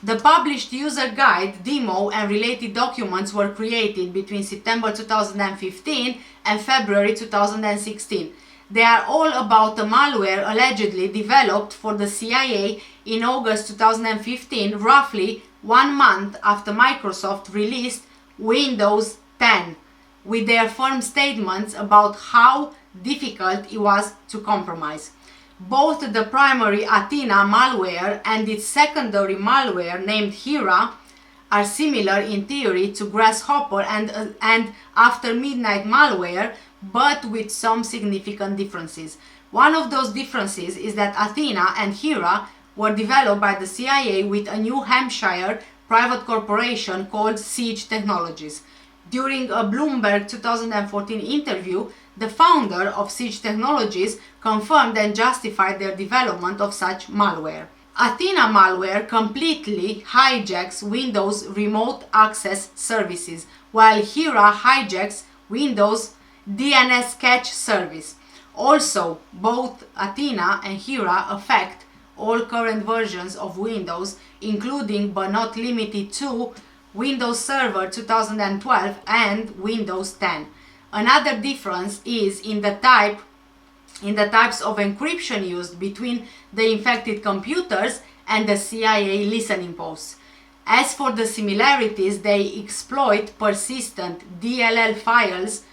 The published user guide, demo, and related documents were created between September 2015 and February 2016. They are all about the malware allegedly developed for the CIA in August 2015, roughly 1 month after Microsoft released Windows 10, with their firm statements about how difficult it was to compromise. Both the primary Athena malware and its secondary malware named Hera are similar in theory to Grasshopper and After Midnight malware, but with some significant differences. One of those differences is that Athena and Hera were developed by the CIA with a New Hampshire private corporation called Siege Technologies. During a Bloomberg 2014 interview, the founder of Siege Technologies confirmed and justified their development of such malware. Athena malware completely hijacks Windows remote access services, while Hera hijacks Windows DNS cache service. Also, both Athena and Hera affect all current versions of Windows, including but not limited to Windows Server 2012 and Windows 10. Another difference is in the types of encryption used between the infected computers and the CIA listening posts. As for the similarities, they exploit persistent DLL files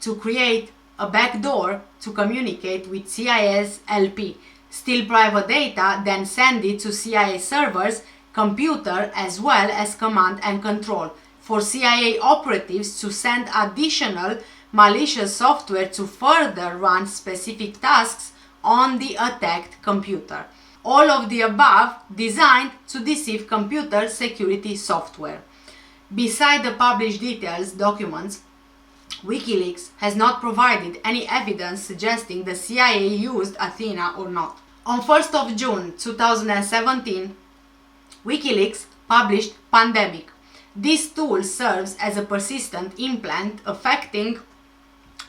to create a backdoor to communicate with CIA's LP, steal private data, then send it to CIA servers, computer, as well as command and control, for CIA operatives to send additional malicious software to further run specific tasks on the attacked computer. All of the above designed to deceive computer security software. Beside the published documents, Wikileaks has not provided any evidence suggesting the CIA used Athena or not. On 1st of June 2017, Wikileaks published Pandemic. This tool serves as a persistent implant affecting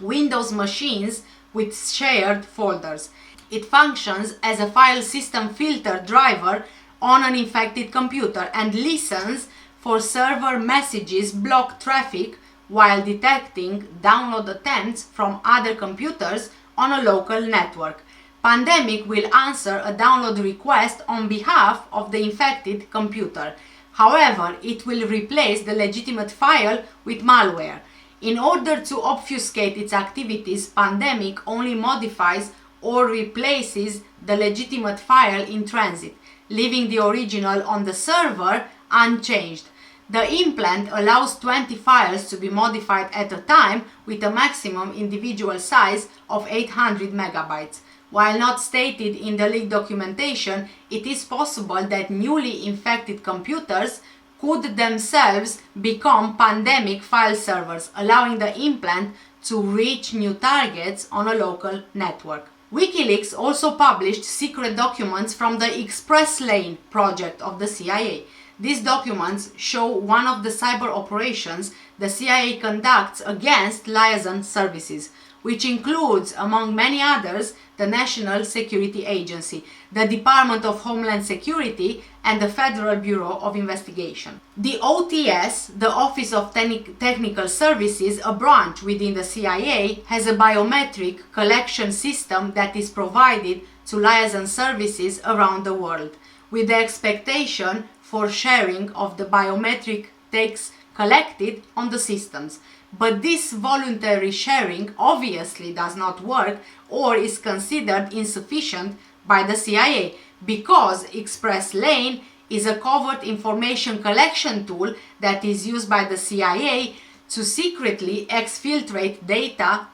Windows machines with shared folders. It functions as a file system filter driver on an infected computer and listens for server messages, block traffic, while detecting download attempts from other computers on a local network. Pandemic will answer a download request on behalf of the infected computer. However, it will replace the legitimate file with malware. In order to obfuscate its activities, Pandemic only modifies or replaces the legitimate file in transit, leaving the original on the server unchanged. The implant allows 20 files to be modified at a time with a maximum individual size of 800 megabytes. While not stated in the leaked documentation, it is possible that newly infected computers could themselves become Pandemic file servers, allowing the implant to reach new targets on a local network. Wikileaks also published secret documents from the Express Lane project of the CIA. These documents show one of the cyber operations the CIA conducts against liaison services. which includes, among many others, the National Security Agency, the Department of Homeland Security, and the Federal Bureau of Investigation. The OTS, the Office of Technical Services, a branch within the CIA, has a biometric collection system that is provided to liaison services around the world, with the expectation for sharing of the biometric takes collected on the systems. But this voluntary sharing obviously does not work or is considered insufficient by the CIA, because Express Lane is a covert information collection tool that is used by the CIA to secretly exfiltrate data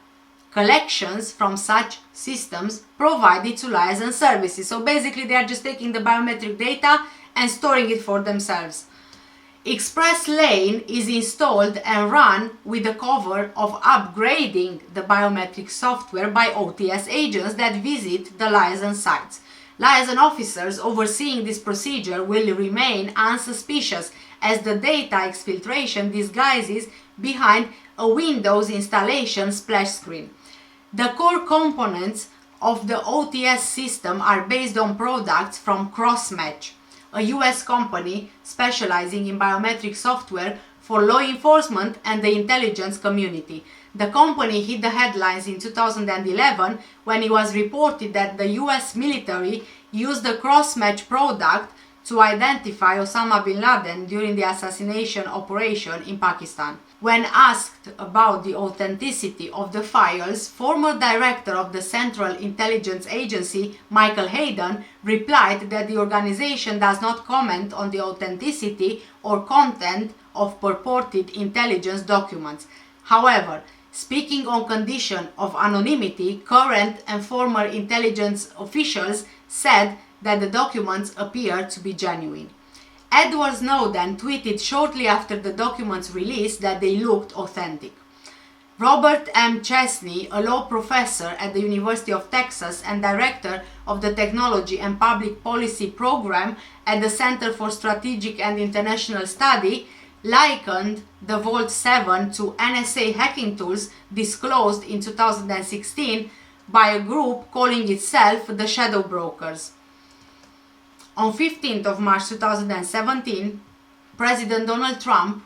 collections from such systems provided to liaison services. So basically they are just taking the biometric data and storing it for themselves. Express Lane is installed and run with the cover of upgrading the biometric software by OTS agents that visit the liaison sites. Liaison officers overseeing this procedure will remain unsuspicious, as the data exfiltration disguises behind a Windows installation splash screen. The core components of the OTS system are based on products from Crossmatch, a US company specializing in biometric software for law enforcement and the intelligence community. The company hit the headlines in 2011 when it was reported that the US military used the Crossmatch product to identify Osama bin Laden during the assassination operation in Pakistan. When asked about the authenticity of the files, former director of the Central Intelligence Agency, Michael Hayden, replied that the organization does not comment on the authenticity or content of purported intelligence documents. However, speaking on condition of anonymity, current and former intelligence officials said that the documents appear to be genuine. Edward Snowden tweeted shortly after the documents release that they looked authentic. Robert M. Chesney, a law professor at the University of Texas and director of the Technology and Public Policy Program at the Center for Strategic and International Study, likened the Vault 7 to NSA hacking tools disclosed in 2016 by a group calling itself the Shadow Brokers. On 15th of March 2017, President Donald Trump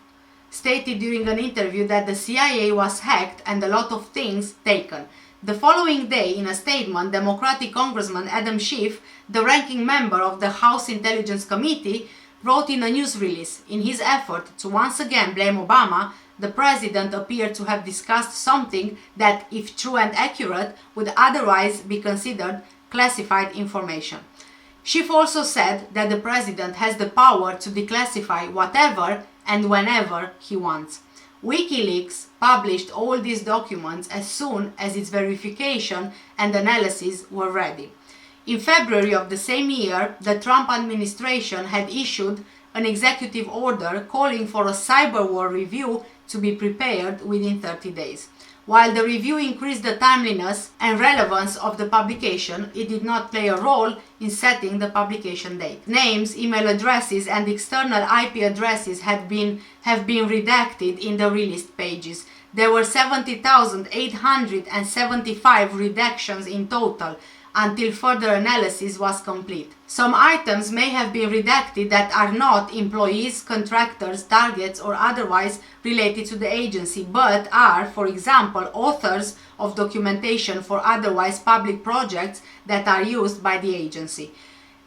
stated during an interview that the CIA was hacked and a lot of things taken. The following day, in a statement, Democratic Congressman Adam Schiff, the ranking member of the House Intelligence Committee, wrote in a news release, in his effort to once again blame Obama, the president appeared to have discussed something that, if true and accurate, would otherwise be considered classified information. Schiff also said that the president has the power to declassify whatever and whenever he wants. Wikileaks published all these documents as soon as its verification and analysis were ready. In February of the same year, the Trump administration had issued an executive order calling for a cyber war review to be prepared within 30 days. While the review increased the timeliness and relevance of the publication, it did not play a role in setting the publication date. Names, email addresses, and external IP addresses have been redacted in the released pages. There were 70,875 redactions in total, until further analysis was complete. Some items may have been redacted that are not employees, contractors, targets, or otherwise related to the agency, but are, for example, authors of documentation for otherwise public projects that are used by the agency.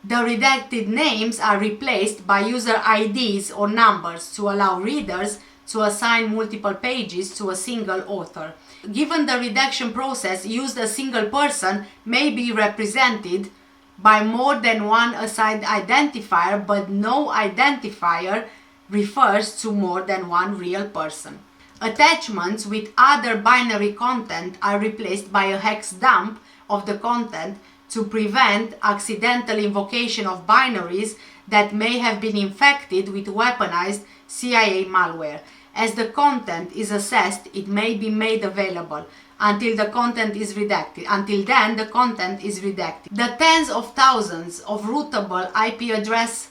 The redacted names are replaced by user IDs or numbers to allow readers to assign multiple pages to a single author. Given the redaction process used, a single person may be represented by more than one assigned identifier, but no identifier refers to more than one real person. Attachments with other binary content are replaced by a hex dump of the content to prevent accidental invocation of binaries that may have been infected with weaponized CIA malware. As the content is assessed, it may be made available until the content is redacted. Until then, the content is redacted. The tens of thousands of routable IP addresses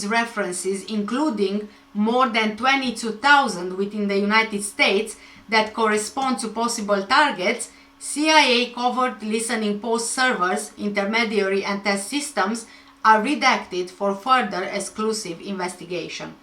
references, including more than 22,000 within the United States, that correspond to possible targets, CIA covert listening post servers, intermediary and test systems are redacted for further exclusive investigation.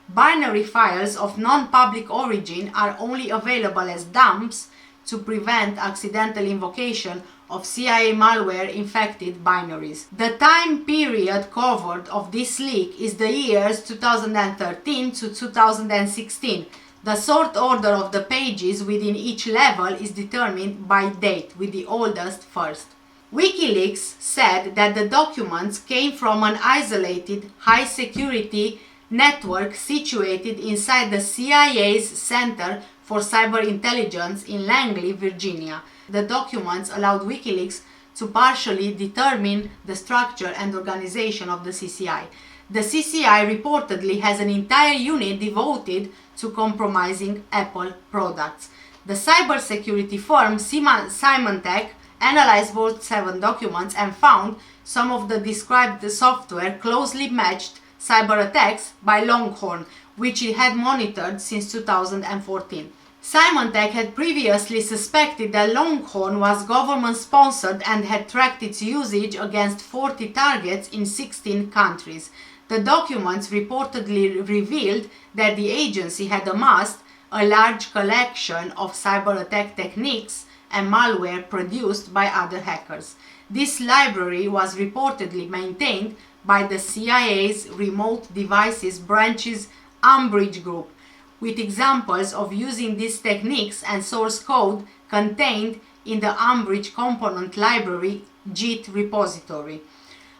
Binary files of non-public origin are only available as dumps to prevent accidental invocation of CIA malware-infected binaries. The time period covered of this leak is the years 2013 to 2016. The sort order of the pages within each level is determined by date, with the oldest first. Wikileaks said that the documents came from an isolated, high-security network situated inside the CIA's Center for Cyber Intelligence in Langley, Virginia. The documents allowed Wikileaks to partially determine the structure and organization of the CCI. The CCI reportedly has an entire unit devoted to compromising Apple products. The cybersecurity firm Symantec analyzed Vault 7 documents and found some of the described software closely matched cyber attacks by Longhorn, which it had monitored since 2014. Symantec had previously suspected that Longhorn was government-sponsored and had tracked its usage against 40 targets in 16 countries. The documents reportedly revealed that the agency had amassed a large collection of cyber attack techniques and malware produced by other hackers. This library was reportedly maintained by the CIA's Remote Devices Branch's Umbridge group, with examples of using these techniques and source code contained in the Umbridge Component Library JIT repository.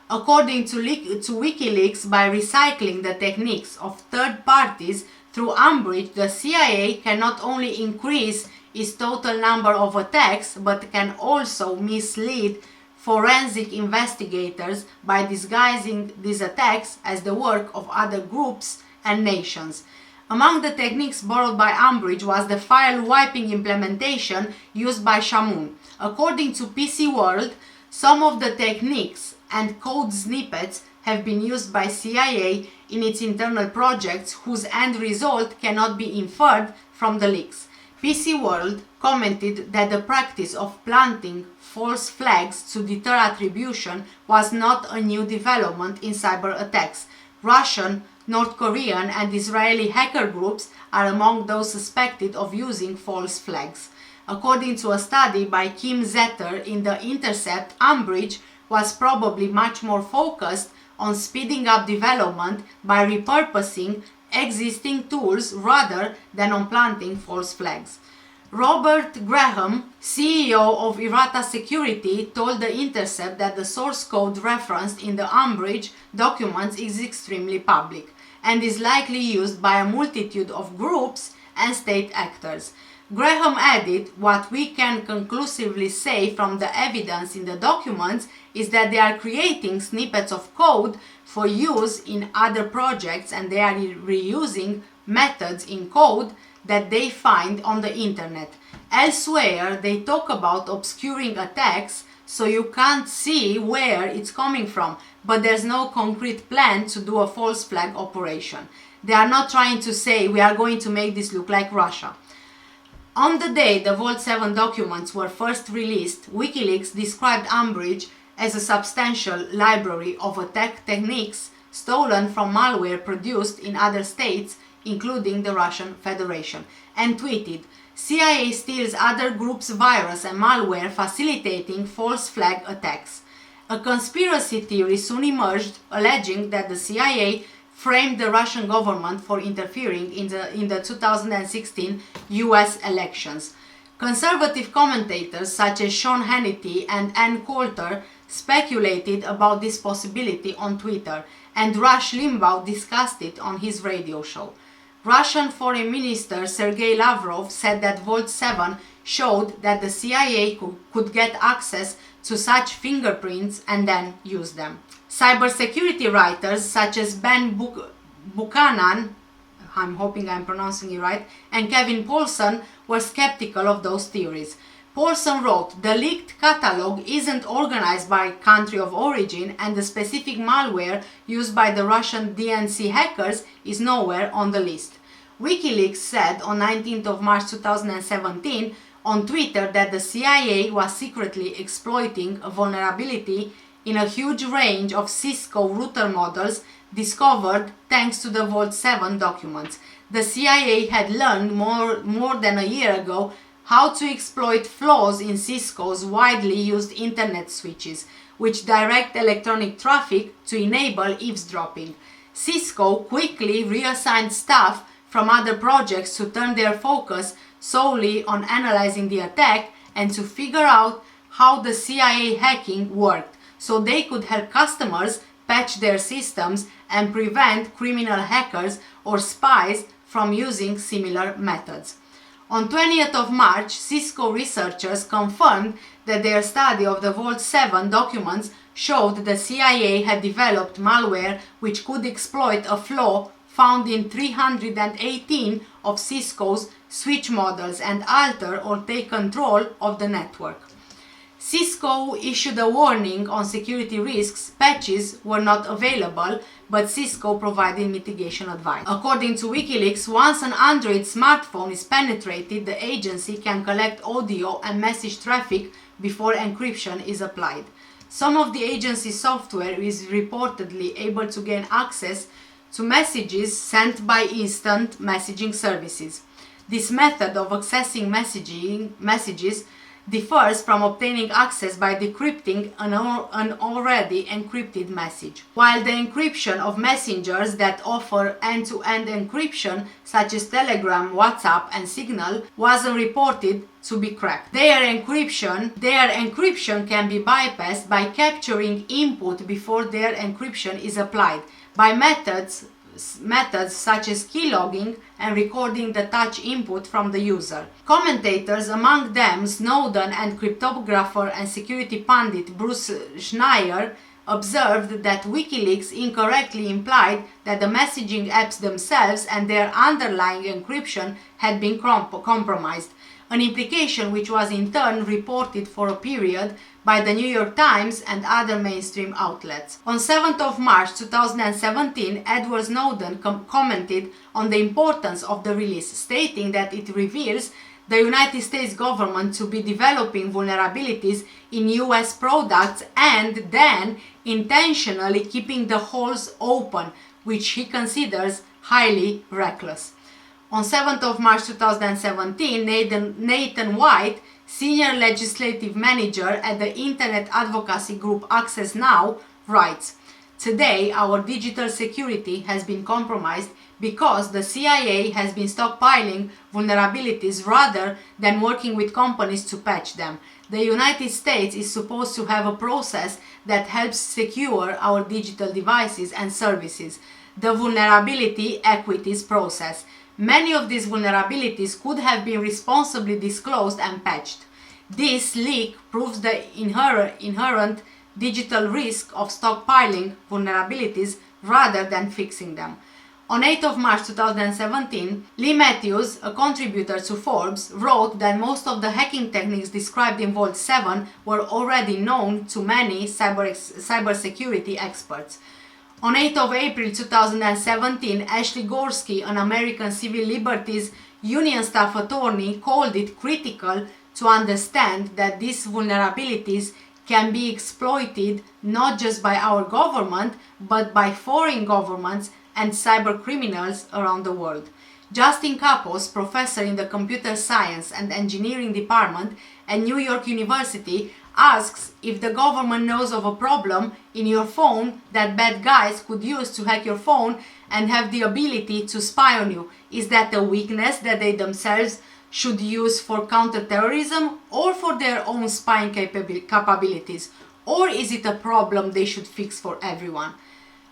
According to Wikileaks, by recycling the techniques of third parties through Umbridge, the CIA can not only increase its total number of attacks, but can also mislead forensic investigators by disguising these attacks as the work of other groups and nations. Among the techniques borrowed by Umbridge was the file wiping implementation used by Shamoon. According to PC World, some of the techniques and code snippets have been used by CIA in its internal projects whose end result cannot be inferred from the leaks. PC World commented that the practice of planting false flags to deter attribution was not a new development in cyber attacks. Russian, North Korean and Israeli hacker groups are among those suspected of using false flags. According to a study by Kim Zetter in The Intercept, Umbridge was probably much more focused on speeding up development by repurposing existing tools rather than on planting false flags. Robert Graham, CEO of Irata Security, told The Intercept that the source code referenced in the Umbridge documents is extremely public and is likely used by a multitude of groups and state actors. Graham added, "What we can conclusively say from the evidence in the documents is that they are creating snippets of code for use in other projects and they are reusing methods in code that they find on the internet. Elsewhere, they talk about obscuring attacks so you can't see where it's coming from, but there's no concrete plan to do a false flag operation. They are not trying to say we are going to make this look like Russia." On the day the Vault 7 documents were first released, Wikileaks described Umbridge as a substantial library of attack techniques stolen from malware produced in other states, including the Russian Federation, and tweeted, "CIA steals other groups' virus and malware facilitating false flag attacks." A conspiracy theory soon emerged alleging that the CIA framed the Russian government for interfering in the 2016 US elections. Conservative commentators such as Sean Hannity and Ann Coulter speculated about this possibility on Twitter, and Rush Limbaugh discussed it on his radio show. Russian Foreign Minister Sergei Lavrov said that Vault 7 showed that the CIA could get access to such fingerprints and then use them. Cybersecurity writers such as Ben Buchanan, I'm hoping I'm pronouncing it right, and Kevin Paulson were skeptical of those theories. Paulson wrote, "The leaked catalog isn't organized by country of origin and the specific malware used by the Russian DNC hackers is nowhere on the list. Wikileaks said on 19th of March 2017 on Twitter that the CIA was secretly exploiting a vulnerability in a huge range of Cisco router models discovered thanks to the Vault 7 documents. The CIA had learned more than a year ago how to exploit flaws in Cisco's widely used internet switches, which direct electronic traffic to enable eavesdropping. Cisco quickly reassigned staff from other projects to turn their focus solely on analyzing the attack and to figure out how the CIA hacking worked, so they could help customers patch their systems and prevent criminal hackers or spies from using similar methods. On 20th of March, Cisco researchers confirmed that their study of the Vault 7 documents showed the CIA had developed malware which could exploit a flaw found in 318 of Cisco's switch models and alter or take control of the network. Cisco issued a warning on security risks. Patches were not available, but Cisco provided mitigation advice. According to Wikileaks, once an Android smartphone is penetrated, the agency can collect audio and message traffic before encryption is applied. Some of the agency's software is reportedly able to gain access to messages sent by instant messaging services. This method of accessing messages differs from obtaining access by decrypting an already encrypted message. While the encryption of messengers that offer end-to-end encryption, such as Telegram, WhatsApp, and Signal, wasn't reported to be cracked. Their encryption can be bypassed by capturing input before their encryption is applied, by methods such as keylogging and recording the touch input from the user. Commentators, among them Snowden and cryptographer and security pundit Bruce Schneier, observed that Wikileaks incorrectly implied that the messaging apps themselves and their underlying encryption had been compromised, an implication which was in turn reported for a period by the New York Times and other mainstream outlets. On 7th of March 2017, Edward Snowden commented on the importance of the release, stating that it reveals the United States government to be developing vulnerabilities in US products and then intentionally keeping the holes open, which he considers highly reckless. On 7th of March 2017, Nathan White, senior legislative manager at the internet advocacy group Access Now, writes, "Today, our digital security has been compromised because the CIA has been stockpiling vulnerabilities rather than working with companies to patch them. The United States is supposed to have a process that helps secure our digital devices and services, the Vulnerability Equities Process. Many of these vulnerabilities could have been responsibly disclosed and patched. This leak proves the inherent digital risk of stockpiling vulnerabilities rather than fixing them." On 8th of March 2017, Lee Matthews, a contributor to Forbes, wrote that most of the hacking techniques described in Vault 7 were already known to many cybersecurity experts. On 8th of April 2017, Ashley Gorski, an American civil liberties union staff attorney, called it critical to understand that these vulnerabilities can be exploited not just by our government, but by foreign governments and cyber criminals around the world. Justin Kapos, professor in the Computer Science and Engineering Department at New York University, asks if the government knows of a problem in your phone that bad guys could use to hack your phone and have the ability to spy on you. Is that a weakness that they themselves should use for counterterrorism or for their own spying capabilities? Or is it a problem they should fix for everyone?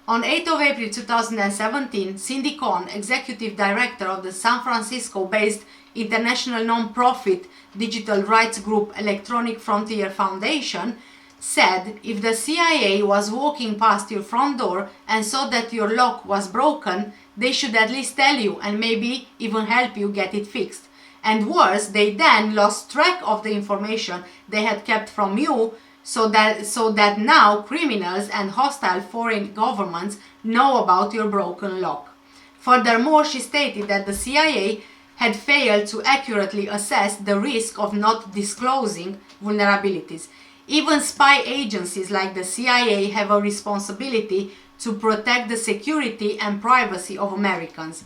On 8th of April 2017, Cindy Cohn, executive director of the San Francisco-based international non-profit digital rights group Electronic Frontier Foundation, said if the CIA was walking past your front door and saw that your lock was broken, they should at least tell you and maybe even help you get it fixed. And worse, they then lost track of the information they had kept from you, so that now criminals and hostile foreign governments know about your broken lock. Furthermore, she stated that the CIA had failed to accurately assess the risk of not disclosing vulnerabilities. Even spy agencies like the CIA have a responsibility to protect the security and privacy of Americans.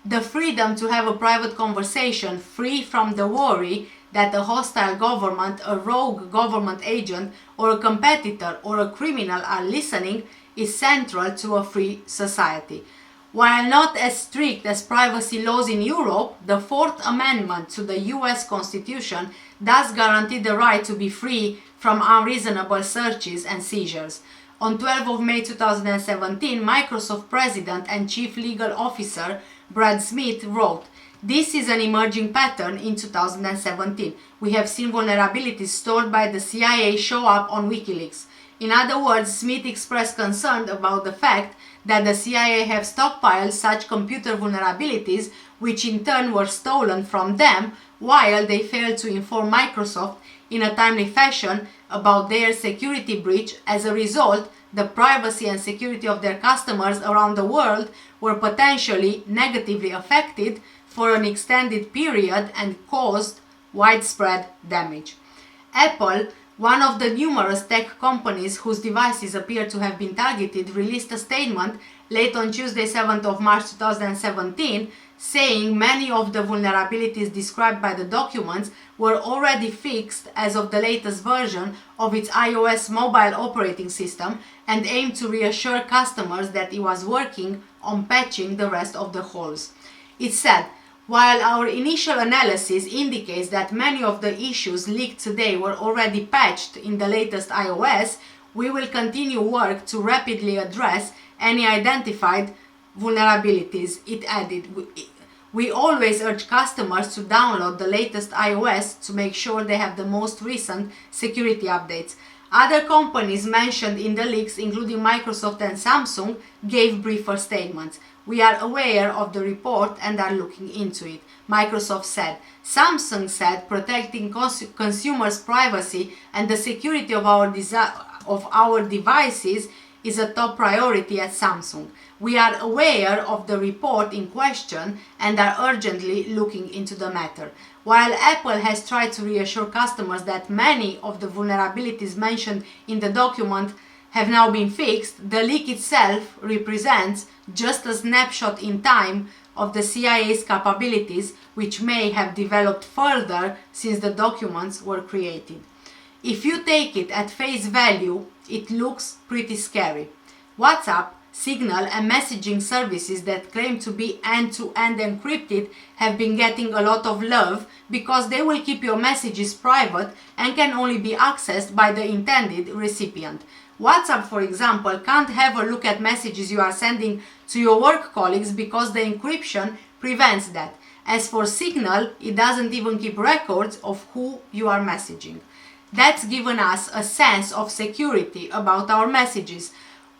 The freedom to have a private conversation free from the worry that a hostile government, a rogue government agent, or a competitor or a criminal are listening is central to a free society. While not as strict as privacy laws in Europe, the Fourth Amendment to the US Constitution does guarantee the right to be free from unreasonable searches and seizures. On 12 of May 2017, Microsoft President and Chief Legal Officer Brad Smith wrote, "This is an emerging pattern in 2017. We have seen vulnerabilities stored by the CIA show up on Wikileaks." In other words, Smith expressed concern about the fact that the CIA have stockpiled such computer vulnerabilities, which in turn were stolen from them, while they failed to inform Microsoft in a timely fashion about their security breach. As a result, the privacy and security of their customers around the world were potentially negatively affected for an extended period and caused widespread damage. Apple, one of the numerous tech companies whose devices appear to have been targeted, released a statement late on Tuesday, 7th of March 2017, saying many of the vulnerabilities described by the documents were already fixed as of the latest version of its iOS mobile operating system, and aimed to reassure customers that it was working on patching the rest of the holes. It said, "While our initial analysis indicates that many of the issues leaked today were already patched in the latest iOS, we will continue work to rapidly address any identified vulnerabilities." It added, "We always urge customers to download the latest iOS to make sure they have the most recent security updates." Other companies mentioned in the leaks, including Microsoft and Samsung, gave briefer statements. "We are aware of the report and are looking into it," Microsoft said. Samsung said, "Protecting consumers' privacy and the security of our devices is a top priority at Samsung. We are aware of the report in question and are urgently looking into the matter." While Apple has tried to reassure customers that many of the vulnerabilities mentioned in the document have now been fixed, the leak itself represents just a snapshot in time of the CIA's capabilities, which may have developed further since the documents were created. If you take it at face value, it looks pretty scary. WhatsApp, Signal, and messaging services that claim to be end-to-end encrypted have been getting a lot of love because they will keep your messages private and can only be accessed by the intended recipient. WhatsApp, for example, can't have a look at messages you are sending to your work colleagues because the encryption prevents that. As for Signal, it doesn't even keep records of who you are messaging. That's given us a sense of security about our messages.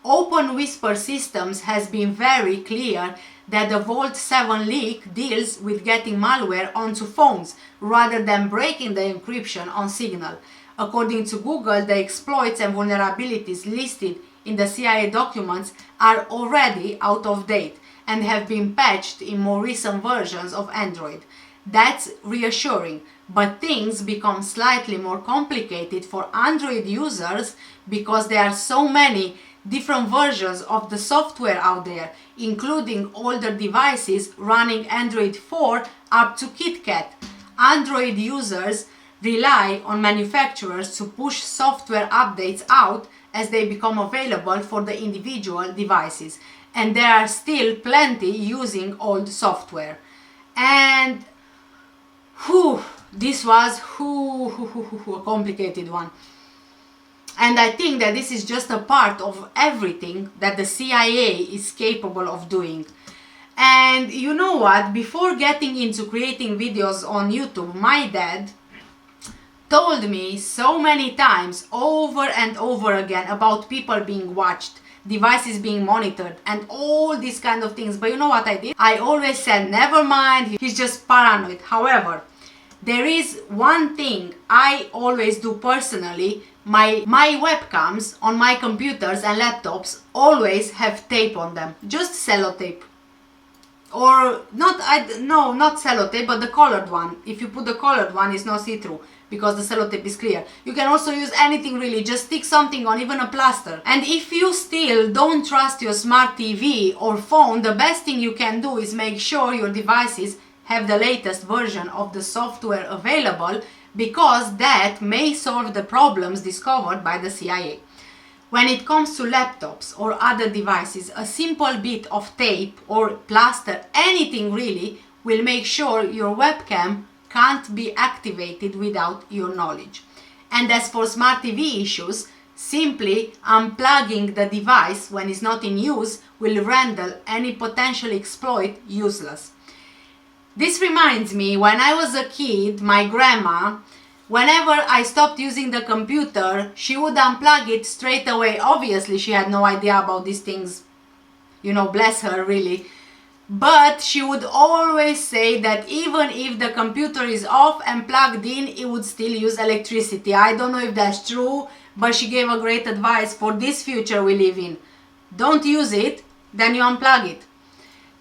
Open Whisper Systems has been very clear that the Vault 7 leak deals with getting malware onto phones rather than breaking the encryption on Signal. According to Google, the exploits and vulnerabilities listed in the CIA documents are already out of date and have been patched in more recent versions of Android. That's reassuring, but things become slightly more complicated for Android users because there are so many different versions of the software out there, including older devices running Android 4 up to KitKat. Android users rely on manufacturers to push software updates out as they become available for the individual devices, and there are still plenty using old software. And this was a complicated one. And I think that this is just a part of everything that the CIA is capable of doing. And you know what? Before getting into creating videos on YouTube, my dad told me so many times, over and over again, about people being watched, devices being monitored, and all these kind of things. But you know what I did? I always said, never mind, he's just paranoid. However, there is one thing I always do personally. My webcams on my computers and laptops always have tape on them, just sellotape. or not, no, not sellotape, but the colored one. If you put the colored one, it's not see-through because the sellotape is clear. You can also use anything really, just stick something on, even a plaster. And if you still don't trust your smart TV or phone, the best thing you can do is make sure your devices have the latest version of the software available, because that may solve the problems discovered by the CIA. When it comes to laptops or other devices, a simple bit of tape or plaster, anything really, will make sure your webcam can't be activated without your knowledge. And as for smart TV issues, simply unplugging the device when it's not in use will render any potential exploit useless. This reminds me, when I was a kid, my grandma, whenever I stopped using the computer, she would unplug it straight away. Obviously, she had no idea about these things, you know, bless her really. But she would always say that even if the computer is off and plugged in, it would still use electricity. I don't know if that's true, but she gave a great advice for this future we live in. Don't use it, then you unplug it.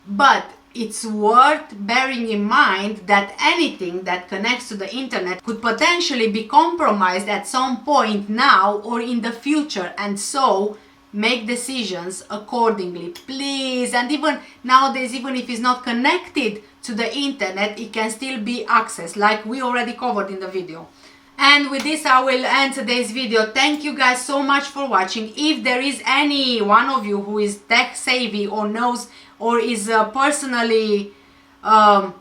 But it's worth bearing in mind that anything that connects to the internet could potentially be compromised at some point now or in the future, and so make decisions accordingly, please. And even nowadays, even if it's not connected to the internet, it can still be accessed, like we already covered in the video. And with this, I will end today's video. Thank you guys so much for watching. If there is any one of you who is tech savvy or knows or is personally, how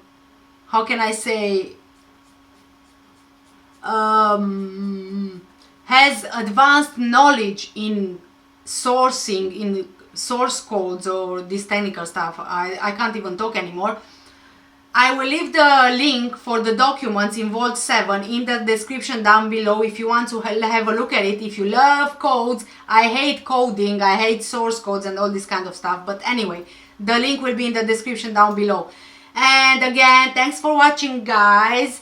can I say, has advanced knowledge in sourcing, in source codes or this technical stuff, I can't even talk anymore. I will leave the link for the documents in Vault 7 in the description down below if you want to have a look at it. If you love codes, I hate coding, I hate source codes and all this kind of stuff, but anyway, the link will be in the description down below. And again, thanks for watching, guys.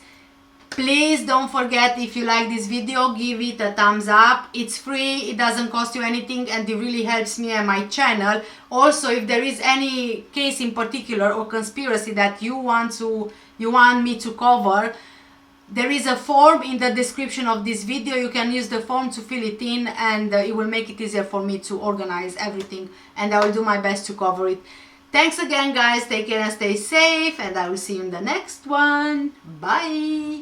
Please don't forget, if you like this video, give it a thumbs up. It's free, it doesn't cost you anything, and it really helps me and my channel. Also, if there is any case in particular or conspiracy that you want me to cover, there is a form in the description of this video. You can use the form to fill it in, and it will make it easier for me to organize everything, and I will do my best to cover it. Thanks again, guys. Take care and stay safe, and I will see you in the next one. Bye.